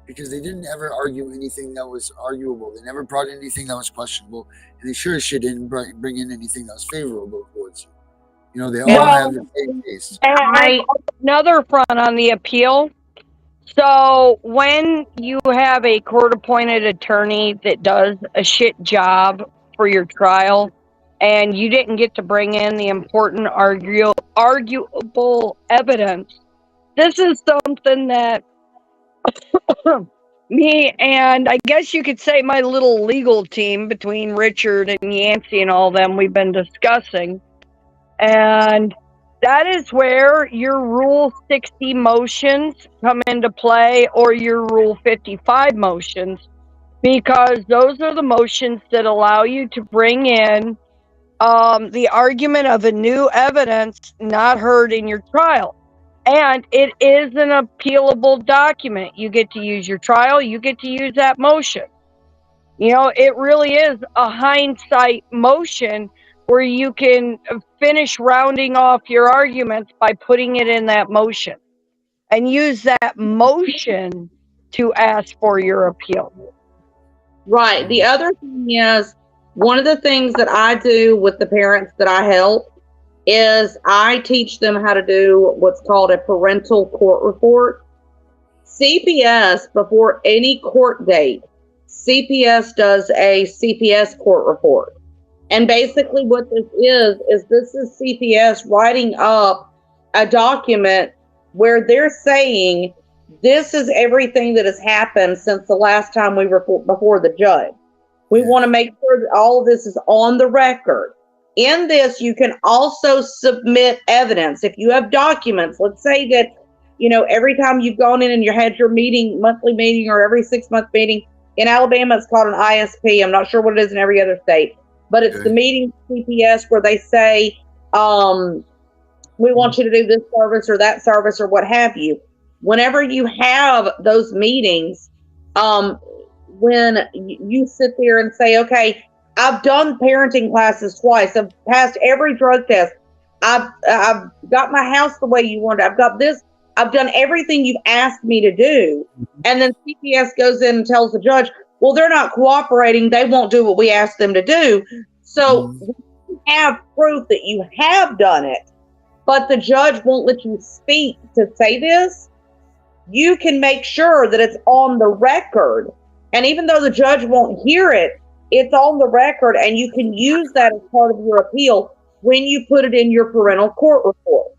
because they didn't ever argue anything that was arguable. They never brought in anything that was questionable, and they sure as shit didn't bring in anything that was favorable towards you. They all have the same case. And another front on the appeal. So when you have a court-appointed attorney that does a shit job for your trial, and you didn't get to bring in the important arguable evidence, this is something that me and I guess you could say my little legal team between Richard and Yancey and all them, we've been discussing. And that is where your Rule 60 motions come into play, or your Rule 55 motions, because those are the motions that allow you to bring in the argument of a new evidence not heard in your trial. And it is an appealable document. You get to use your trial, you get to use that motion. It really is a hindsight motion where you can finish rounding off your arguments by putting it in that motion and use that motion to ask for your appeal. Right. The other thing is, one of the things that I do with the parents that I help is I teach them how to do what's called a parental court report. CPS, before any court date, CPS does a CPS court report. And basically what this is CPS writing up a document where they're saying, this is everything that has happened since the last time we were before the judge. We want to make sure that all of this is on the record. In this, you can also submit evidence. If you have documents, let's say that, every time you've gone in and you had your monthly meeting, or every 6-month meeting, in Alabama, it's called an ISP. I'm not sure what it is in every other state, but it's the meeting CPS where they say, we want you to do this service or that service or what have you. Whenever you have those meetings, when you sit there and say, okay, I've done parenting classes twice. I've passed every drug test. I've got my house the way you want it. I've got this. I've done everything you've asked me to do. And then CPS goes in and tells the judge, well, they're not cooperating. They won't do what we asked them to do. So you have proof that you have done it, but the judge won't let you speak to say this. You can make sure that it's on the record. And even though the judge won't hear it, it's on the record, and you can use that as part of your appeal when you put it in your parental court report.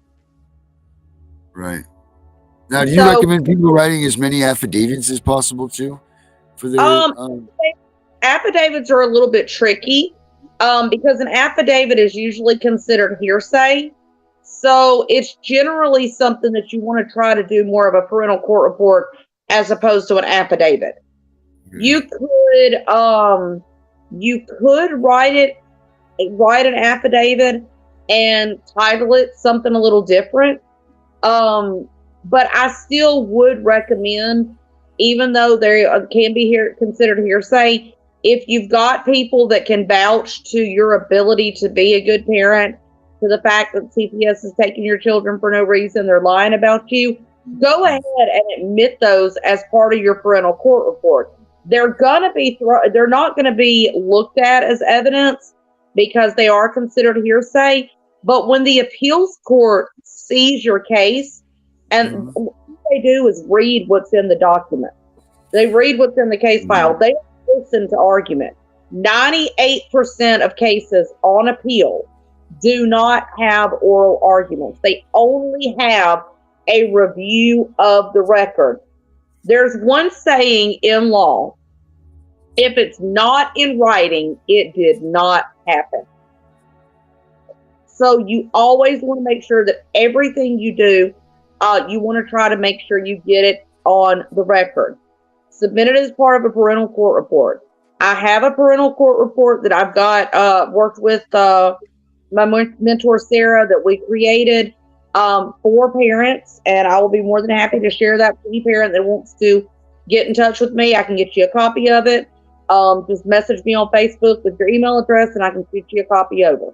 Right. Now, do you recommend people writing as many affidavits as possible too? For their affidavits are a little bit tricky because an affidavit is usually considered hearsay. So it's generally something that you want to try to do more of a parental court report as opposed to an affidavit. You could write it write an affidavit and title it something a little different. But I still would recommend, even though they can be considered hearsay, if you've got people that can vouch to your ability to be a good parent, to the fact that CPS is taking your children for no reason, they're lying about you, go ahead and admit those as part of your parental court report. They're not going to be looked at as evidence because they are considered hearsay. But when the appeals court sees your case, and what they do is read what's in the document. They read what's in the case file. They don't listen to argument. 98% of cases on appeal do not have oral arguments. They only have a review of the record. There's one saying in law: if it's not in writing, it did not happen. So you always want to make sure that everything you do, you want to try to make sure you get it on the record. Submit it as part of a parental court report. I have a parental court report that I've got worked with my mentor Sarah that we created for parents, and I will be more than happy to share that with any parent that wants to get in touch with me. I can get you a copy of it. Just message me on Facebook with your email address, and I can shoot you a copy over.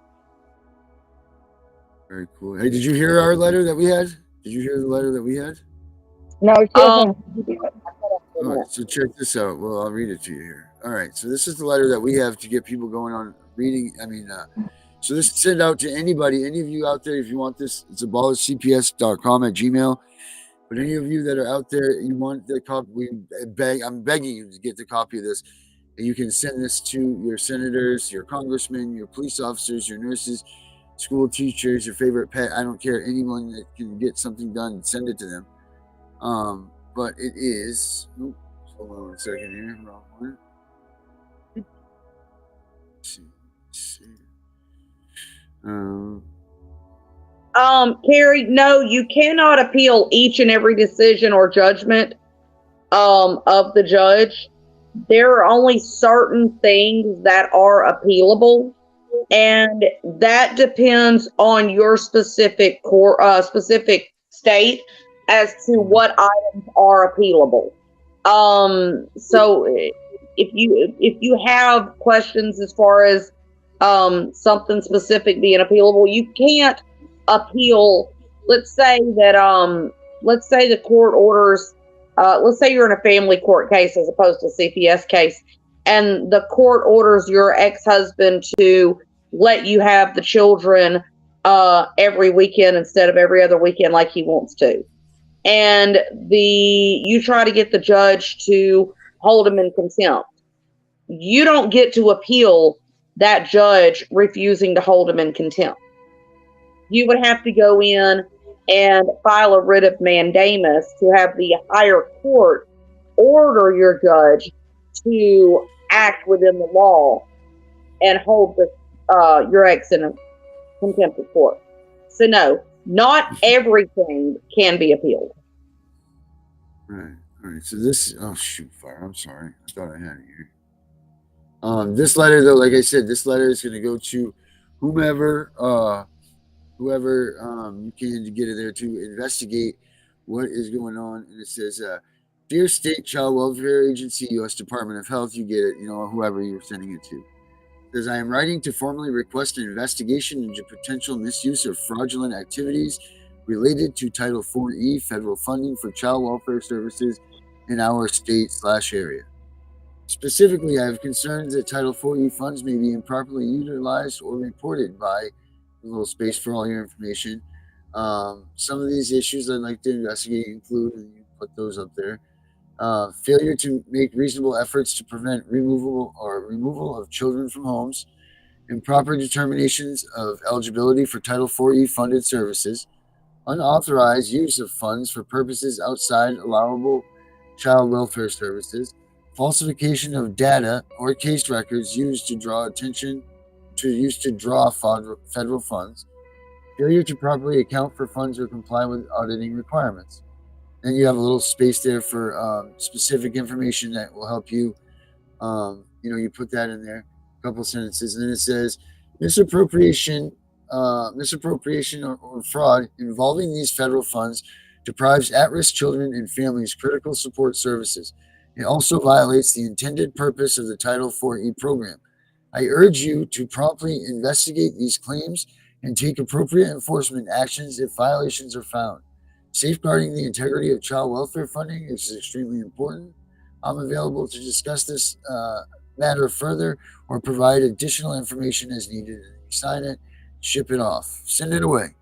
Very cool. Hey, did you hear our letter that we had? Did you hear the letter that we had? No, she doesn't. All right, so check this out. Well, I'll read it to you here. All right, so this is the letter that we have to get people going on reading. So this is sent out to anybody, any of you out there, if you want this. It's abolishcps.com at Gmail. But any of you that are out there, you want the copy, I'm begging you to get the copy of this. And you can send this to your senators, your congressmen, your police officers, your nurses, school teachers, your favorite pet. I don't care. Anyone that can get something done, send it to them. But it is. Hold on 1 second here. Wrong one. Let's see. Carrie, no, you cannot appeal each and every decision or judgment of the judge. There are only certain things that are appealable, and that depends on your specific specific state as to what items are appealable. So if you have questions as far as something specific being appealable, you can't appeal. Let's say the court orders, let's say you're in a family court case as opposed to a CPS case, and the court orders your ex-husband to let you have the children every weekend instead of every other weekend like he wants to. And you try to get the judge to hold him in contempt. You don't get to appeal that judge refusing to hold him in contempt. You would have to go in and file a writ of mandamus to have the higher court order your judge to act within the law and hold your ex in a contempt of court. So no, not everything can be appealed. All right. So this, fire. I'm sorry. I thought I had it here. This letter, though, like I said, this letter is going to go to whomever you can to get it there to investigate what is going on. And it says, Dear State Child Welfare Agency, U.S. Department of Health, you get it, whoever you're sending it to. It says, I am writing to formally request an investigation into potential misuse of fraudulent activities related to Title 4E federal funding for child welfare services in our state/area. Specifically, I have concerns that Title 4E funds may be improperly utilized or reported by a little space for all your information. Some of these issues I'd like to investigate include, and you put those up there, failure to make reasonable efforts to prevent removal of children from homes, improper determinations of eligibility for Title 4E funded services, unauthorized use of funds for purposes outside allowable child welfare services, falsification of data or case records used to draw federal funds, failure to properly account for funds or comply with auditing requirements. Then you have a little space there for specific information that will help you. You put that in there, a couple sentences, and then it says Misappropriation, or fraud involving these federal funds deprives at-risk children and families critical support services. It also violates the intended purpose of the Title IV-E program. I urge you to promptly investigate these claims and take appropriate enforcement actions if violations are found. Safeguarding the integrity of child welfare funding is extremely important. I'm available to discuss this matter further or provide additional information as needed. Sign it, ship it off, send it away.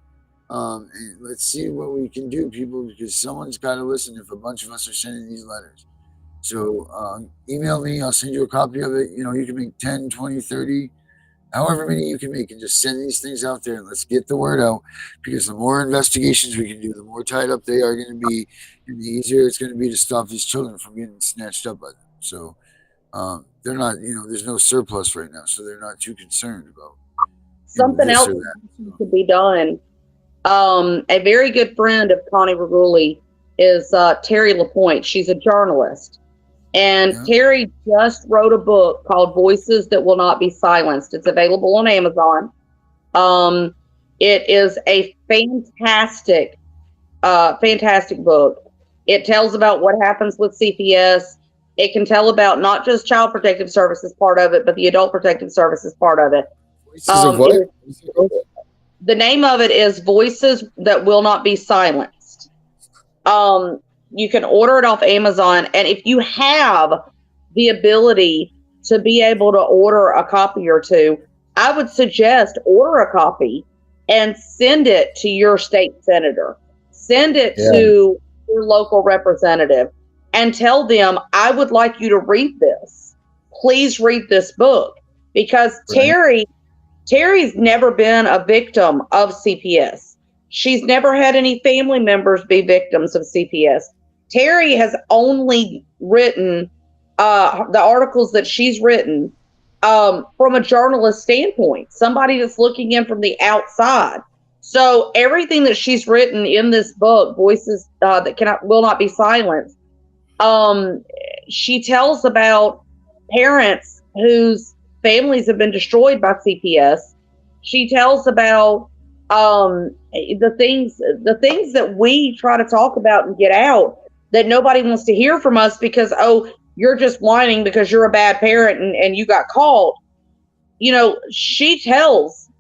And let's see what we can do, people, because someone's got to listen if a bunch of us are sending these letters. So email me, I'll send you a copy of it. You can make 10, 20, 30, however many you can make, and just send these things out there and let's get the word out, because the more investigations we can do, the more tied up they are going to be, and the easier it's going to be to stop these children from getting snatched up by them. So they're not, there's no surplus right now, so they're not too concerned about something else to be done. A very good friend of Connie Reguli is Terry LaPointe. She's a journalist. And Terry just wrote a book called Voices That Will Not Be Silenced. It's available on Amazon. It is a fantastic book. It tells about what happens with CPS. It can tell about not just Child Protective Services part of it, but the Adult Protective Services part of it. The name of it is Voices That Will Not Be Silenced. You can order it off Amazon, and if you have the ability to be able to order a copy or two, I would suggest order a copy and send it to your state senator. Send it to your local representative and tell them, I would like you to read this. Please read this book, because Terry's never been a victim of CPS. She's never had any family members be victims of CPS. Terry has only written the articles that she's written from a journalist standpoint, somebody that's looking in from the outside. So everything that she's written in this book, Voices That Will Not Be Silenced, she tells about parents whose families have been destroyed by CPS. She tells about the things that we try to talk about and get out that nobody wants to hear from us because, you're just whining because you're a bad parent and you got called. She tells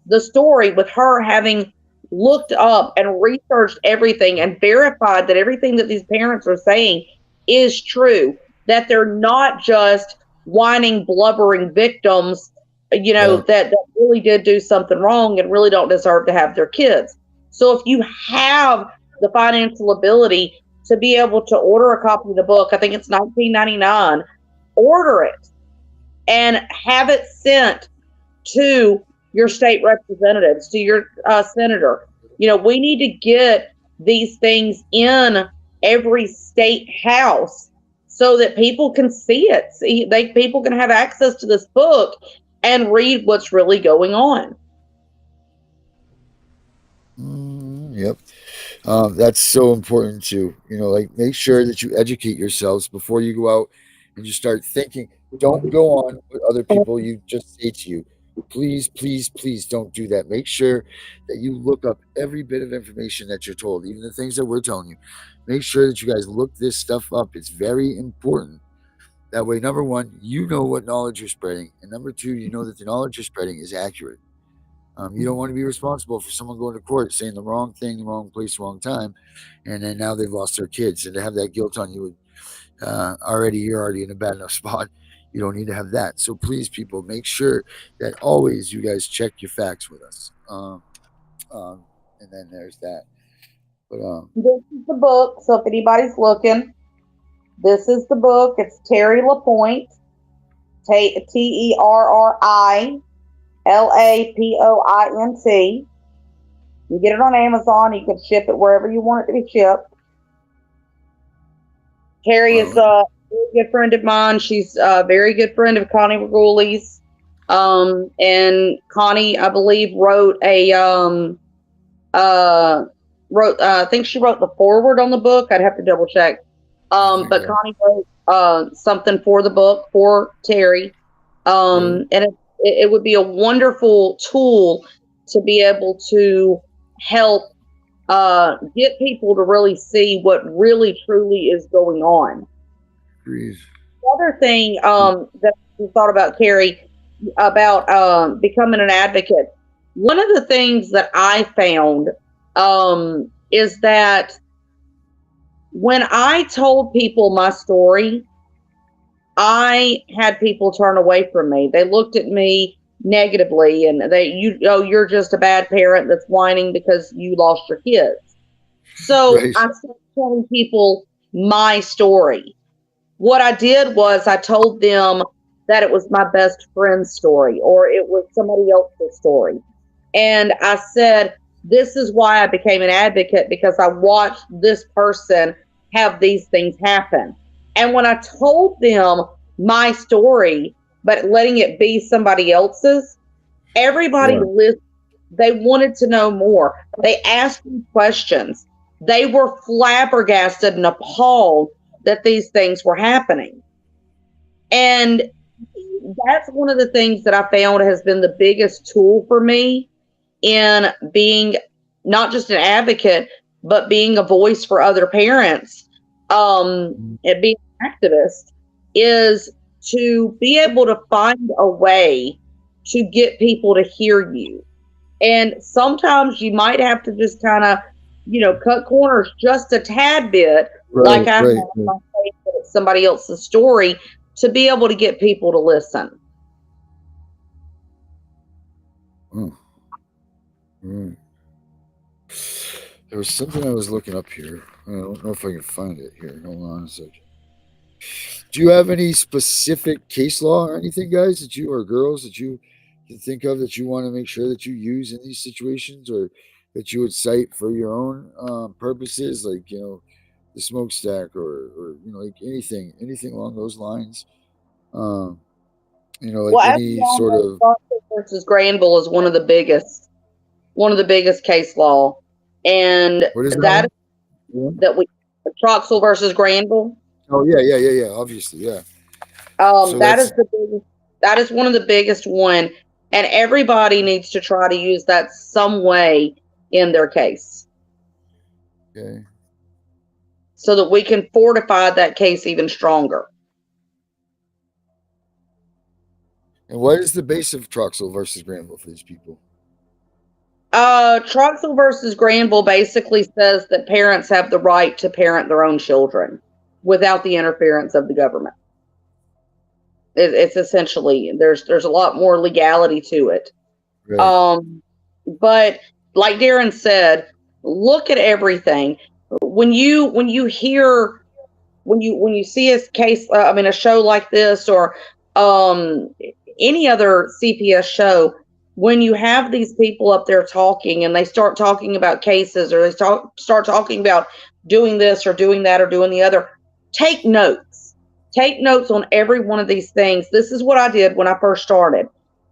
the story with her having looked up and researched everything and verified that everything that these parents are saying is true, that they're not just whining, blubbering victims, that really did do something wrong and really don't deserve to have their kids. So if you have the financial ability to be able to order a copy of the book, I think it's $19.99, order it and have it sent to your state representatives, to your senator. We need to get these things in every state house so that people can see it. People can have access to this book and read what's really going on. Yep. That's so important too. Make sure that you educate yourselves before you go out and you start thinking. Don't go on what other people you just say to you. Please, please, please don't do that. Make sure that you look up every bit of information that you're told, even the things that we're telling you. Make sure that you guys look this stuff up. It's very important. That way, number one, you know what knowledge you're spreading. And number two, you know that the knowledge you're spreading is accurate. You don't want to be responsible for someone going to court saying the wrong thing, the wrong place, wrong time, and then now they've lost their kids. And to have that guilt on you, you're already in a bad enough spot. You don't need to have that. So please, people, make sure that always you guys check your facts with us. And then there's that. But this is the book. So if anybody's looking, this is the book. It's Terry LaPointe, TerriLapoint. You get it on Amazon. You can ship it wherever you want it to be shipped. Terry is a very good friend of mine. She's a very good friend of Connie Reguli's. And Connie, I believe, wrote I think she wrote the foreword on the book. I'd have to double check. But Connie wrote something for the book for Terry. And it would be a wonderful tool to be able to help get people to really see what really truly is going on. Agreed. The other thing that we thought about, Carrie, about becoming an advocate, one of the things that I found is that when I told people my story, I had people turn away from me. They looked at me negatively, and you're just a bad parent that's whining because you lost your kids. So Right. I started telling people my story. What I did was I told them that it was my best friend's story, or it was somebody else's story. And I said, this is why I became an advocate, because I watched this person have these things happen. And when I told them my story, but letting it be somebody else's, everybody listened. They wanted to know more. They asked me questions. They were flabbergasted and appalled that these things were happening. And that's one of the things that I found has been the biggest tool for me in being not just an advocate, but being a voice for other parents, and being an activist, is to be able to find a way to get people to hear you. And sometimes you might have to just kind of, cut corners just a tad bit, like I have in my case, that it's somebody else's story, to be able to get people to listen. Oh. Right. There was something I was looking up here. I don't know if I can find it here. Hold on a second. Do you have any specific case law or anything, guys, that you, or girls, that you can think of that you want to make sure that you use in these situations, or that you would cite for your own purposes, like, the smokestack, or like anything along those lines? Like any sort of versus Granville is one of the biggest case law, and what is that Troxel versus Granville. Oh yeah. Obviously, yeah. That is one of the biggest one, and everybody needs to try to use that some way in their case. Okay. So that we can fortify that case even stronger. And what is the base of Troxel versus Granville for these people? Troxel versus Granville basically says that parents have the right to parent their own children without the interference of the government. It's essentially, there's a lot more legality to it. Right. But like Darren said, look at everything. When you see a case, a show like this, or any other CPS show, when you have these people up there talking and they start talking about cases, or they start talking about doing this or doing that or doing the other, take notes. Take notes on every one of these things. This is what I did when I first started.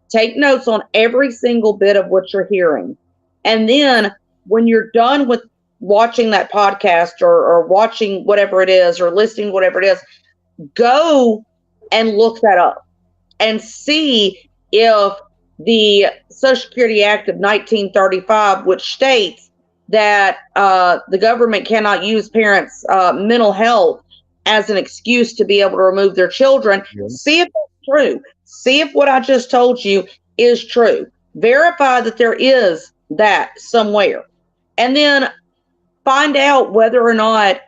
Take notes on every single bit of what you're hearing. And then when you're done with watching that podcast, or watching whatever it is, or listening to whatever it is, go and look that up and see if the Social Security Act of 1935, which states that the government cannot use parents' mental health as an excuse to be able to remove their children. Yeah. See if that's true. See if what I just told you is true. Verify that there is that somewhere. And then find out whether or not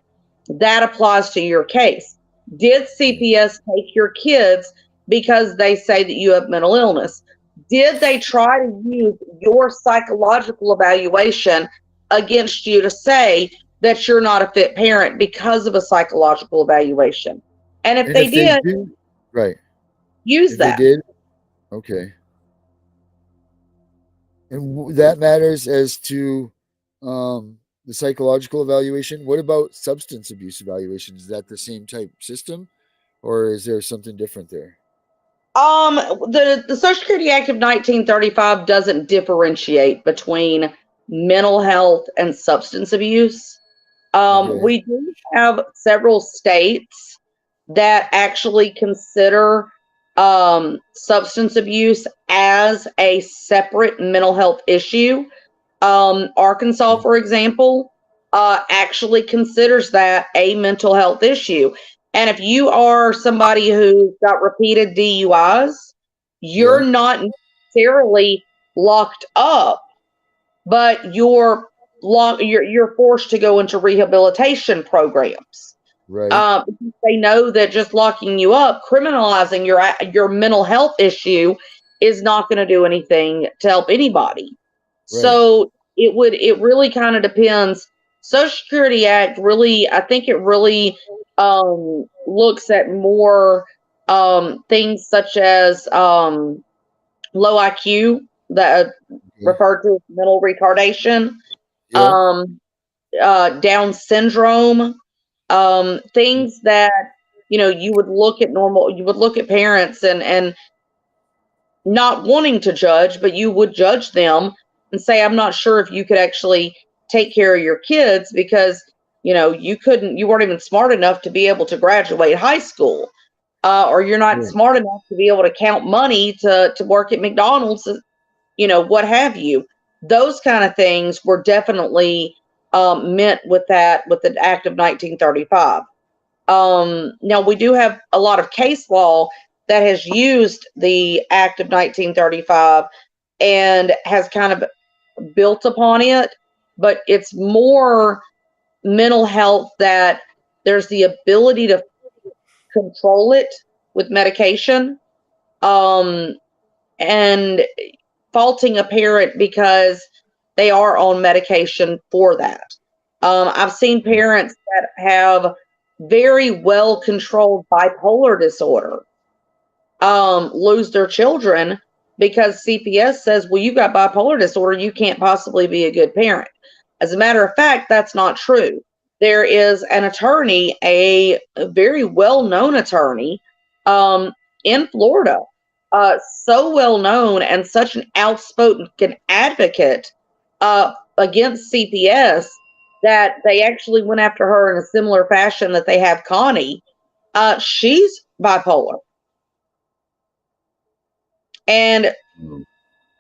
that applies to your case. Did CPS take your kids because they say that you have mental illness? Did they try to use your psychological evaluation against you to say that you're not a fit parent because of a psychological evaluation? And if they did, right, use that. They did, okay. And that matters as to the psychological evaluation. What about substance abuse evaluation? Is that the same type system, or is there something different there? The Social Security Act of 1935 doesn't differentiate between mental health and substance abuse. Okay. We do have several states that actually consider substance abuse as a separate mental health issue. Arkansas, for example, actually considers that a mental health issue. And if you are somebody who's got repeated DUIs, you're not necessarily locked up, but you're forced to go into rehabilitation programs. Right. They know that just locking you up, criminalizing your mental health issue, is not going to do anything to help anybody. Right. So it really kind of depends. Social Security Act really, I think it really looks at more things such as low IQ, that referred to as mental retardation, Down syndrome, things that you would look at parents and not wanting to judge, but you would judge them and say, I'm not sure if you could actually take care of your kids because you weren't even smart enough to be able to graduate high school, or you're not smart enough to be able to count money to work at McDonald's, what have you. Those kind of things were definitely meant with the Act of 1935. Now, we do have a lot of case law that has used the Act of 1935 and has kind of built upon it, but it's more mental health, that there's the ability to control it with medication, and faulting a parent because they are on medication for that. I've seen parents that have very well controlled bipolar disorder lose their children because CPS says, well, you got bipolar disorder, you can't possibly be a good parent. As a matter of fact, that's not true. There is an attorney, a very well-known attorney in Florida, so well known and such an outspoken advocate against CPS, that they actually went after her in a similar fashion that they have Connie. She's bipolar. And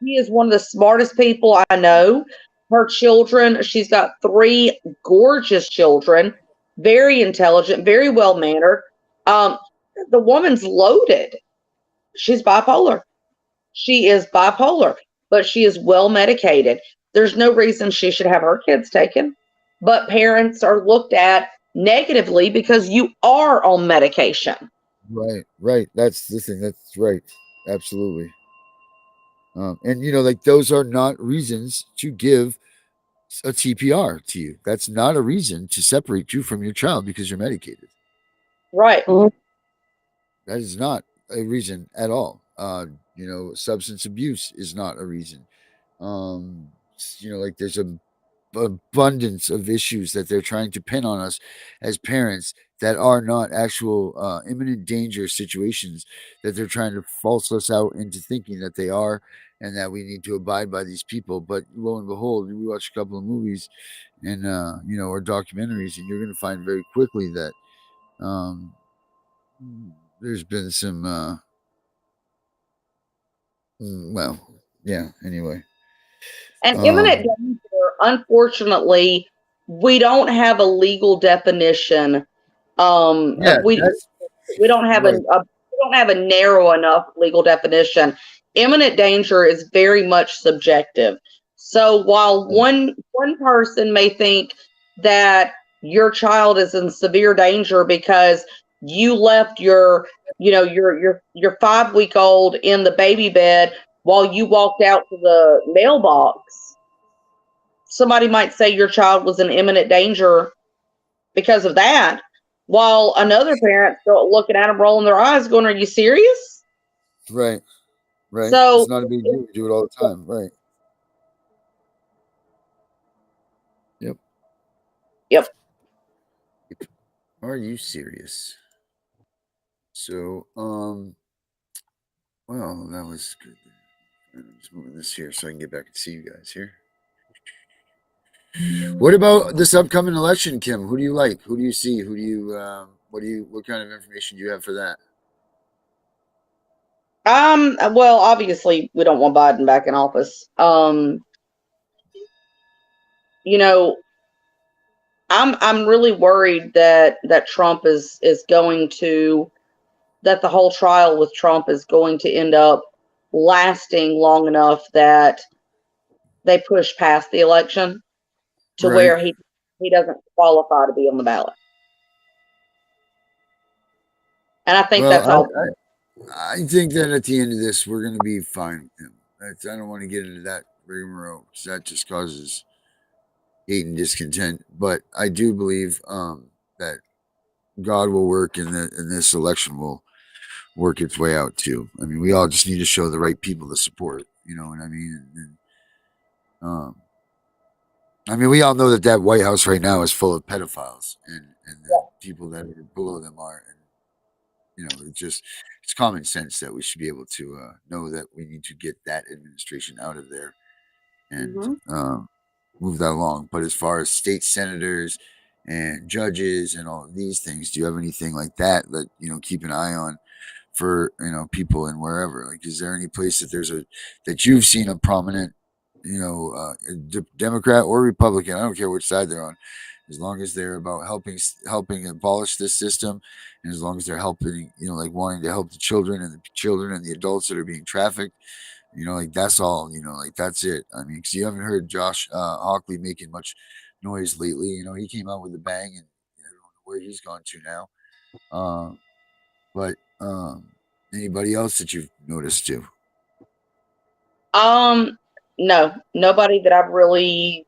she is one of the smartest people I know. Her children, she's got 3 gorgeous children, very intelligent, very well-mannered. The woman's loaded. She's bipolar. She is bipolar, but she is well medicated. There's no reason she should have her kids taken, but parents are looked at negatively because you are on medication. Right. That's the thing. That's right. Absolutely. And like, those are not reasons to give a TPR to you. That's not a reason to separate you from your child because you're medicated. Right. That is not a reason at all. Substance abuse is not a reason. Like, there's a abundance of issues that they're trying to pin on us as parents that are not actual imminent danger situations, that they're trying to false us out into thinking that they are, and that we need to abide by these people. But lo and behold, we watch a couple of movies and or documentaries, and you're going to find very quickly that there's been some anyway. And imminent danger, unfortunately, we don't have a legal definition. We don't have we don't have a narrow enough legal definition. Imminent danger is very much subjective. So while one person may think that your child is in severe danger because you left your 5-week-old in the baby bed while you walked out to the mailbox, somebody might say your child was in imminent danger because of that, while another parent's looking at them, rolling their eyes, going, "Are you serious?" Right. So it's not a big deal. We do it all the time. Right. Yep. Are you serious? So, well, that was good. I'm just moving this here so I can get back and see you guys here. What about this upcoming election, Kim? Who do you like? Who do you see? Who do you? What kind of information do you have for that? Well, obviously we don't want Biden back in office. You know, I'm really worried that Trump is going to, that the whole trial with Trump is going to end up lasting long enough that they push past the election to Right. where he doesn't qualify to be on the ballot. And I think that's all. I think that at the end of this, we're going to be fine with him. I don't want to get into that rigmarole because that just causes hate and discontent. But I do believe that God will work and this election will work its way out too. I mean, we all just need to show the right people the support. You know what I mean? I mean, we all know that White House right now is full of pedophiles and the people that are below them are. And, you know, it's common sense that we should be able to know that we need to get that administration out of there and move that along. But as far as state senators and judges and all of these things, do you have anything like that keep an eye on for people and wherever? Like, is there any place that you've seen a prominent Democrat or Republican, I don't care which side they're on, as long as they're about helping abolish this system, and as long as they're helping, wanting to help the children and the adults that are being trafficked, that's all, that's it. I mean, because you haven't heard Josh Hockley making much noise lately. He came out with a bang, and I don't know where he's gone to now. But anybody else that you've noticed too? No, nobody that I've really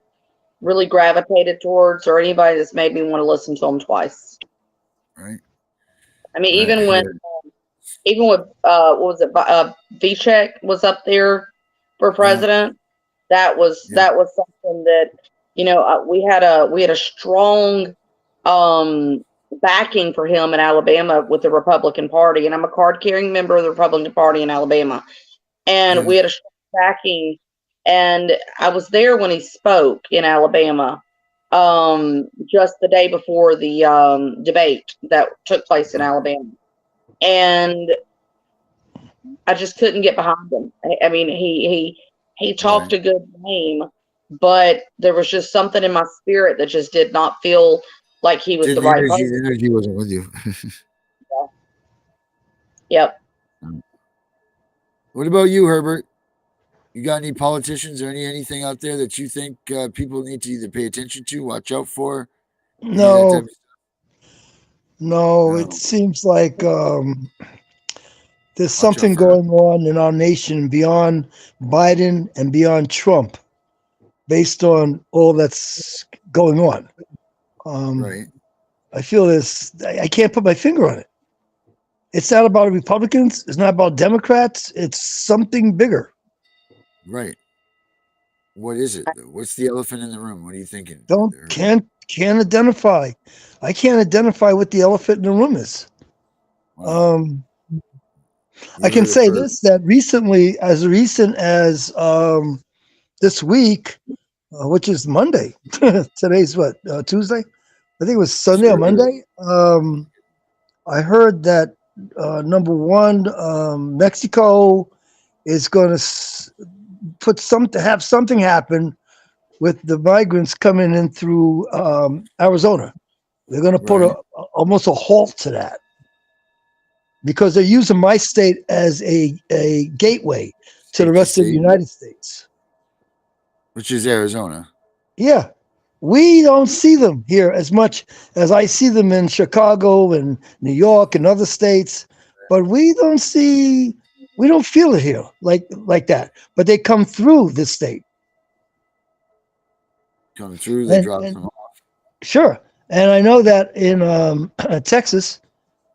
gravitated towards, or anybody that's made me want to listen to them twice. Right. I mean, even with what was it? Vcek was up there for president. That was something that we had a strong backing for him in Alabama with the Republican Party, and I'm a card-carrying member of the Republican Party in Alabama, and we had a strong backing. And I was there when he spoke in Alabama, just the day before the debate that took place in Alabama. And I just couldn't get behind him. I mean, he talked a good game, but there was just something in my spirit that just did not feel like he was the right person. The energy wasn't with you. Yep. What about you, Herbert? You got any politicians or anything out there that you think people need to either pay attention to, watch out for? No, it seems like there's something going on in our nation beyond Biden and beyond Trump, based on all that's going on. Right. I feel this. I can't put my finger on it. It's not about Republicans. It's not about Democrats. It's something bigger. Right. What is it? What's the elephant in the room? What are you thinking? Can't identify. I can't identify what the elephant in the room is. Wow. I can say this, that as recent as this week, which is Monday. Today's what, Tuesday? I think it was Sunday or Monday. I heard that number one, Mexico is going to have something happen with the migrants coming in through Arizona. They're going to put almost a halt to that because they're using my state as a gateway to the rest of the United States. Which is Arizona. Yeah. We don't see them here as much as I see them in Chicago and New York and other states, but we don't feel it here like that. But they come through this state. Come through, they drop them off. Sure. And I know that in Texas,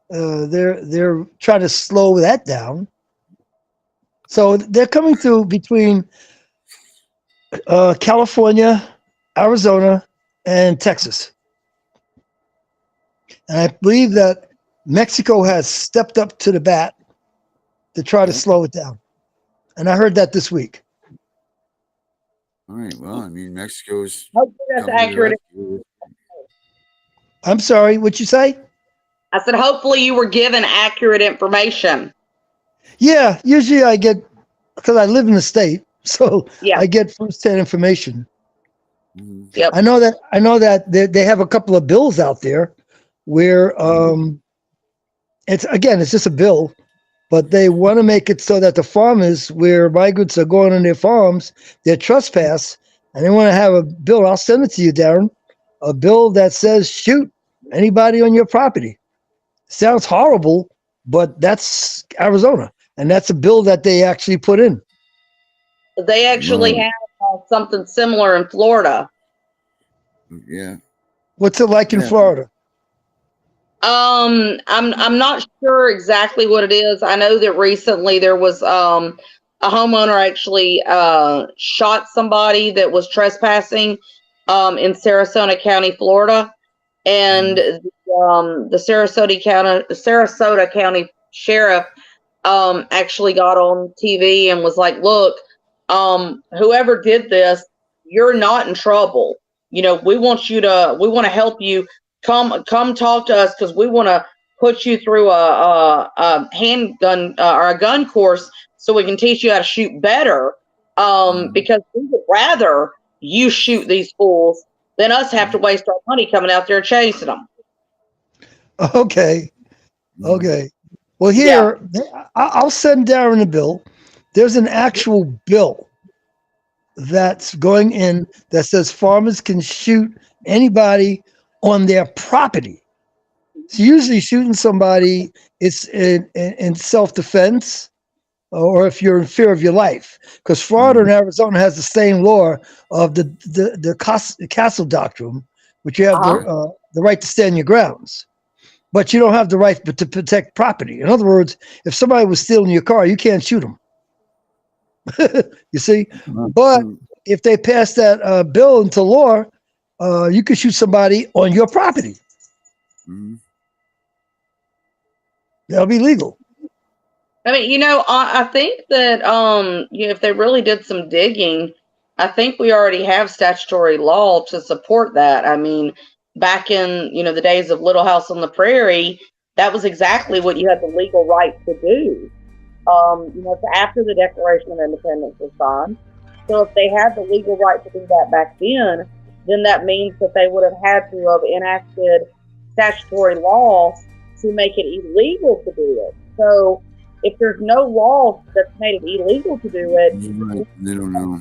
they're trying to slow that down. So they're coming through between California, Arizona, and Texas. And I believe that Mexico has stepped up to the bat to try to slow it down. And I heard that this week. All right. Well, I mean, Mexico's... That's accurate. I'm sorry, what'd you say? I said, hopefully you were given accurate information. Yeah, usually I get, because I live in the state, so Yeah. I get first-hand information. Yep. I know that they have a couple of bills out there where it's just a bill, but they want to make it so that the farmers where migrants are going on their farms, they're trespass, and they want to have a bill. I'll send it to you, Darren. A bill that says shoot anybody on your property. Sounds horrible, but that's Arizona, and that's a bill that they actually put in. They actually have something similar in Florida. Yeah. What's it like in Florida? I'm not sure exactly what it is. I know that recently there was a homeowner actually shot somebody that was trespassing in Sarasota County, Florida, and the Sarasota County sheriff actually got on TV and was like, "Look, whoever did this, you're not in trouble. You know, we want to help you. Come talk to us because we want to put you through a handgun or a gun course so we can teach you how to shoot better. Because we would rather you shoot these fools than us have to waste our money coming out there chasing them." Okay. Well, here, I'll send Darren a bill. There's an actual bill that's going in that says farmers can shoot anybody on their property. So usually shooting somebody is in self-defense or if you're in fear of your life. Because Florida and Arizona has the same law of the castle doctrine, which you have the right to stand your grounds. But you don't have the right to protect property. In other words, if somebody was stealing your car, you can't shoot them. You see? But if they pass that bill into law, you could shoot somebody on your property. That'll be legal. I mean, I think that if they really did some digging, I think we already have statutory law to support that. I mean, back in the days of Little House on the Prairie, that was exactly what you had the legal right to do. It's after the Declaration of Independence was signed. So if they had the legal right to do that back then that means that they would have had to have enacted statutory law to make it illegal to do it. So if there's no law that's made it illegal to do it, they don't know.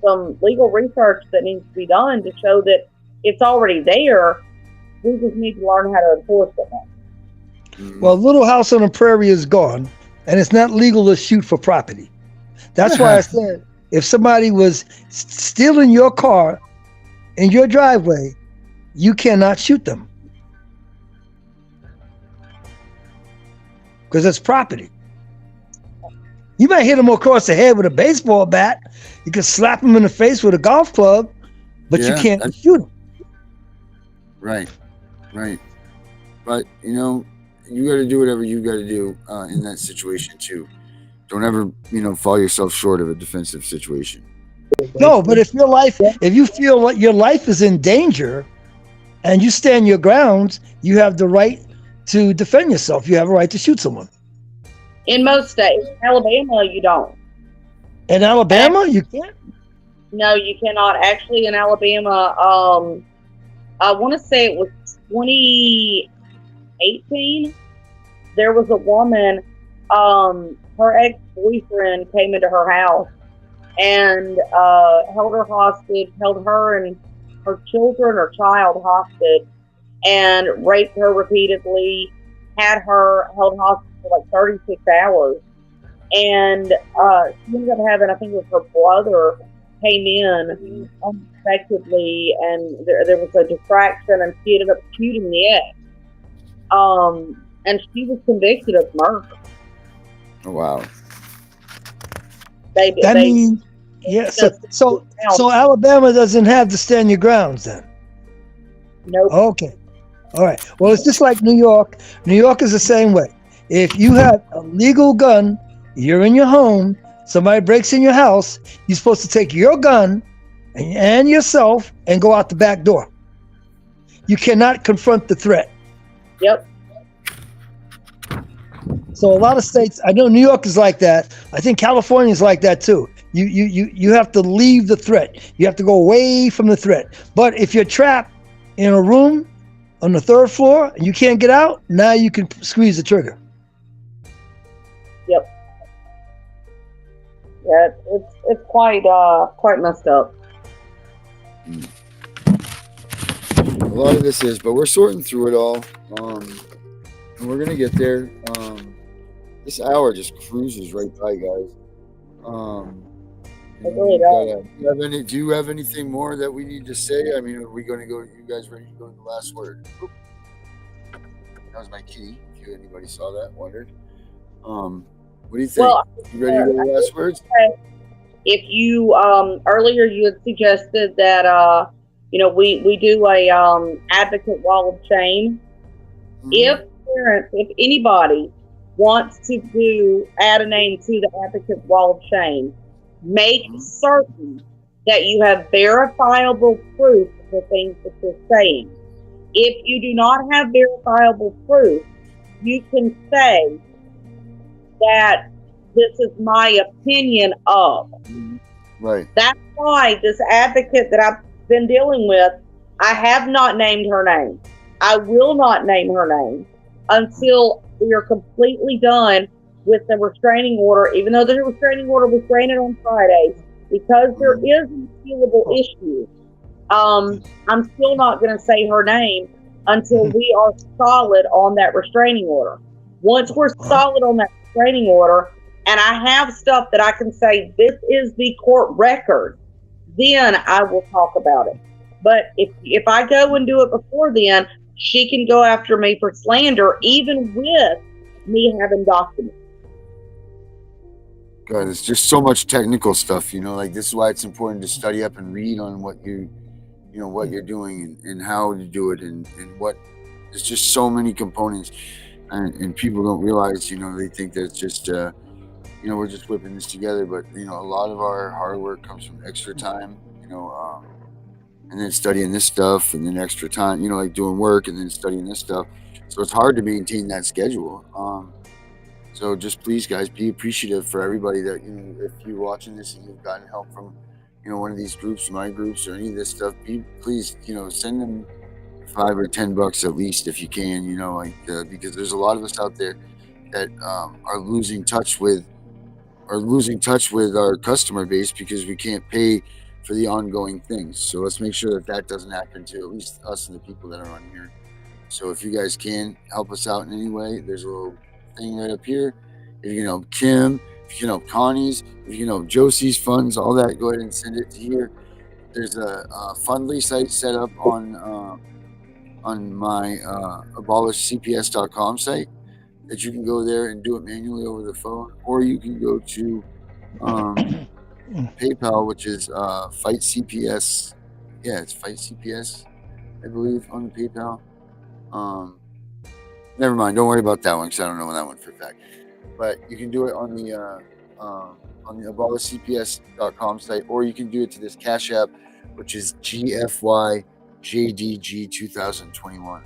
Some legal research that needs to be done to show that it's already there. We just need to learn how to enforce it now. Well, Little House on the Prairie is gone, and it's not legal to shoot for property. That's why I said if somebody was stealing your car in your driveway, you cannot shoot them because it's property. You might hit them across the head with a baseball bat. You can slap them in the face with a golf club, but you can't shoot them. Right. But you got to do whatever you got to do in that situation too. Don't ever fall yourself short of a defensive situation. No, but if you feel like your life is in danger and you stand your grounds, you have the right to defend yourself. You have a right to shoot someone. In most states, Alabama, you don't. In Alabama, you can't? No, you cannot. Actually, in Alabama, I want to say it was 2018. There was a woman, her ex-boyfriend came into her house and held her hostage, held her and her children or child hostage, and raped her repeatedly, had her held hostage for like 36 hours. And she ended up having, I think it was her brother came in unexpectedly, and there was a distraction, and she ended up shooting the ex. And she was convicted of murder. Oh, wow. So Alabama doesn't have to stand your grounds then? Nope. Okay. All right. Well, it's just like New York. New York is the same way. If you have a legal gun, you're in your home, somebody breaks in your house, you're supposed to take your gun and yourself and go out the back door. You cannot confront the threat. Yep. So a lot of states, I know New York is like that. I think California is like that too. You have to leave the threat. You have to go away from the threat. But if you're trapped in a room on the 3rd floor and you can't get out, now you can squeeze the trigger. Yep. Yeah, it's quite messed up. A lot of this is, but we're sorting through it all, and we're gonna get there. This hour just cruises right by, guys. It really does. Do you have anything more that we need to say? I mean, are we going to go? You guys ready to go to the last word? Oop. That was my key. If anybody saw that, wondered. What do you think? Well, you ready to go to the last words? If you earlier you had suggested that we do a advocate wall of shame. Mm-hmm. If parents, if anybody wants to add a name to the advocate wall of shame, make certain that you have verifiable proof of the things that you're saying. If you do not have verifiable proof, you can say that this is my opinion of. Right. That's why this advocate that I've been dealing with, I have not named her name. I will not name her name until we are completely done with the restraining order, even though the restraining order was granted on Friday, because there is an appealable issue. I'm still not going to say her name until we are solid on that restraining order. Once we're solid on that restraining order, and I have stuff that I can say, this is the court record, then I will talk about it. But if I go and do it before then, she can go after me for slander, even with me having documents. God, it's just so much technical stuff, like this is why it's important to study up and read on what what you're doing and how to do it and what, there's just so many components and people don't realize, they think that it's just, we're just whipping this together, but a lot of our hard work comes from extra time, and then studying this stuff and then extra time, like doing work and then studying this stuff. So it's hard to maintain that schedule. So just please, guys, be appreciative for everybody that, if you're watching this and you've gotten help from, one of these groups, my groups, or any of this stuff, please, send them $5 or $10 at least if you can, because there's a lot of us out there that are losing touch with our customer base because we can't pay for the ongoing things. So let's make sure that doesn't happen to at least us and the people that are on here. So if you guys can help us out in any way, there's a little thing right up here. If you know Kim, if you know Connie's, if you know Josie's funds, all that, go ahead and send it to here. There's a Fundly site set up on my abolishcps.com site that you can go there and do it manually over the phone, or you can go to PayPal, which is Fight CPS. Yeah, it's Fight CPS, I believe, on the PayPal. Never mind, don't worry about that one because I don't know that one for a fact. But you can do it on the abolishcps.com site, or you can do it to this Cash App, which is GFYJDG 2021.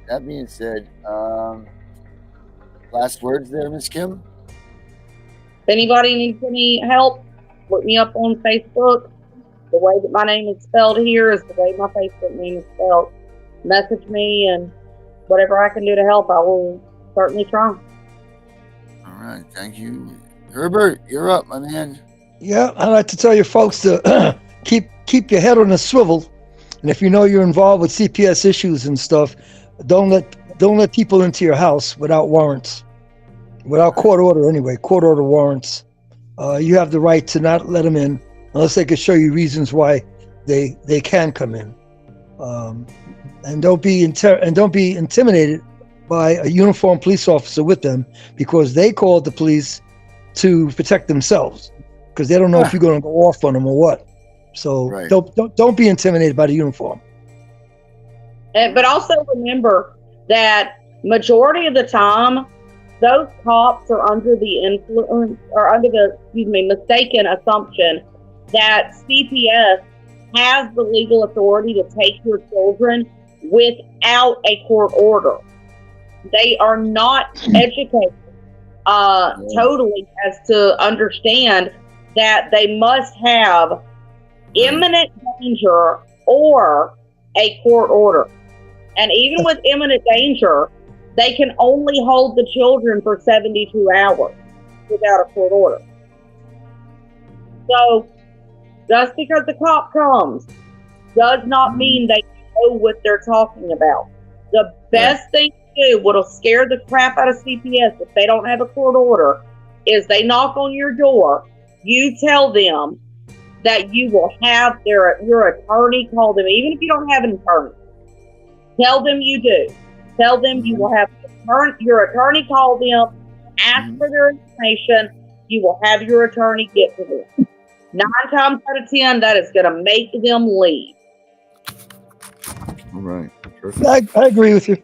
That being said, last words there, Miss Kim? If anybody needs any help, look me up on Facebook. The way that my name is spelled here is the way my Facebook name is spelled. Message me, and whatever I can do to help, I will certainly try. All right, thank you. Herbert, you're up, my man. Yeah, I'd like to tell you folks to keep your head on a swivel, and if you know you're involved with CPS issues and stuff, don't let people into your house without warrants, without court order anyway. Court order warrants. You have the right to not let them in unless they can show you reasons why they can come in. And don't be intimidated by a uniformed police officer with them, because they called the police to protect themselves, because they don't know if you're going to go off on them or what. So don't be intimidated by the uniform. But also remember that majority of the time, those cops are under the influence or under the mistaken assumption that CPS has the legal authority to take your children without a court order. they are not educated totally as to understand that they must have imminent danger or a court order. And even with imminent danger, they can only hold the children for 72 hours without a court order. So just because the cop comes does not mean they know what they're talking about. The best thing to do, what'll scare the crap out of CPS if they don't have a court order, is they knock on your door, you tell them that you will have your attorney call them, even if you don't have an attorney. Tell them you do. Tell them you will have your attorney call them, ask for their information. You will have your attorney get to them. 9 times out of 10, that is going to make them leave. All right. Perfect. I agree with you.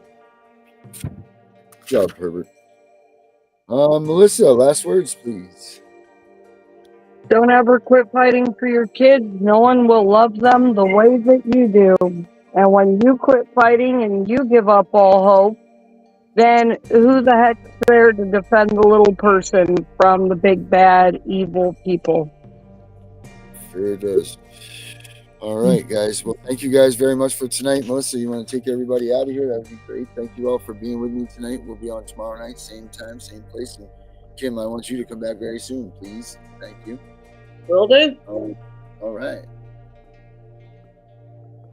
Good job, Herbert. Melissa, last words, please. Don't ever quit fighting for your kids. No one will love them the way that you do. And when you quit fighting and you give up all hope, then who the heck's there to defend the little person from the big, bad, evil people? Sure does. All right, guys. Well, thank you guys very much for tonight. Melissa, you want to take everybody out of here? That would be great. Thank you all for being with me tonight. We'll be on tomorrow night, same time, same place. And Kim, I want you to come back very soon, please. Thank you. Will do. All right.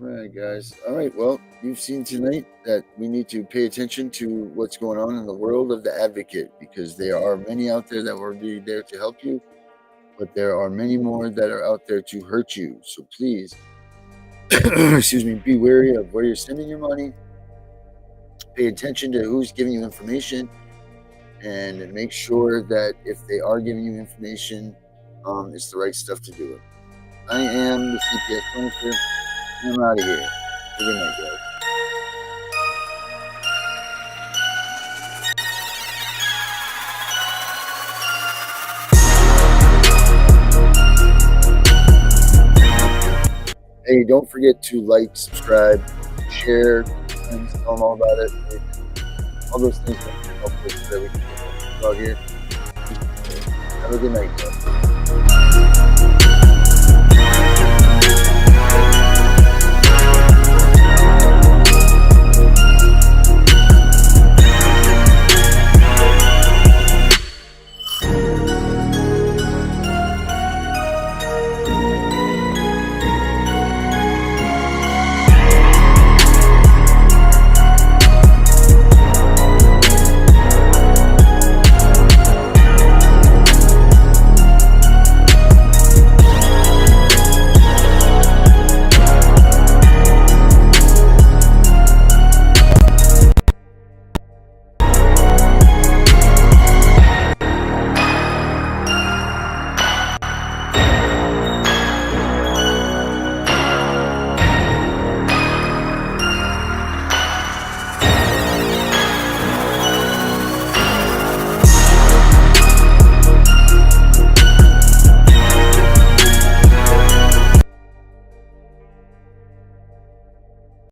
All right, guys. All right. Well, you've seen tonight that we need to pay attention to what's going on in the world of the advocate, because there are many out there that will be there to help you, but there are many more that are out there to hurt you. So please, excuse me, be wary of where you're sending your money. Pay attention to who's giving you information, and make sure that if they are giving you information, it's the right stuff to do it. I am the CPS Corruption. I'm out of here. Good night, guys. Hey, don't forget to like, subscribe, share, and tell them all about it. All those things that help us so that we can get out here. Have a good night, guys.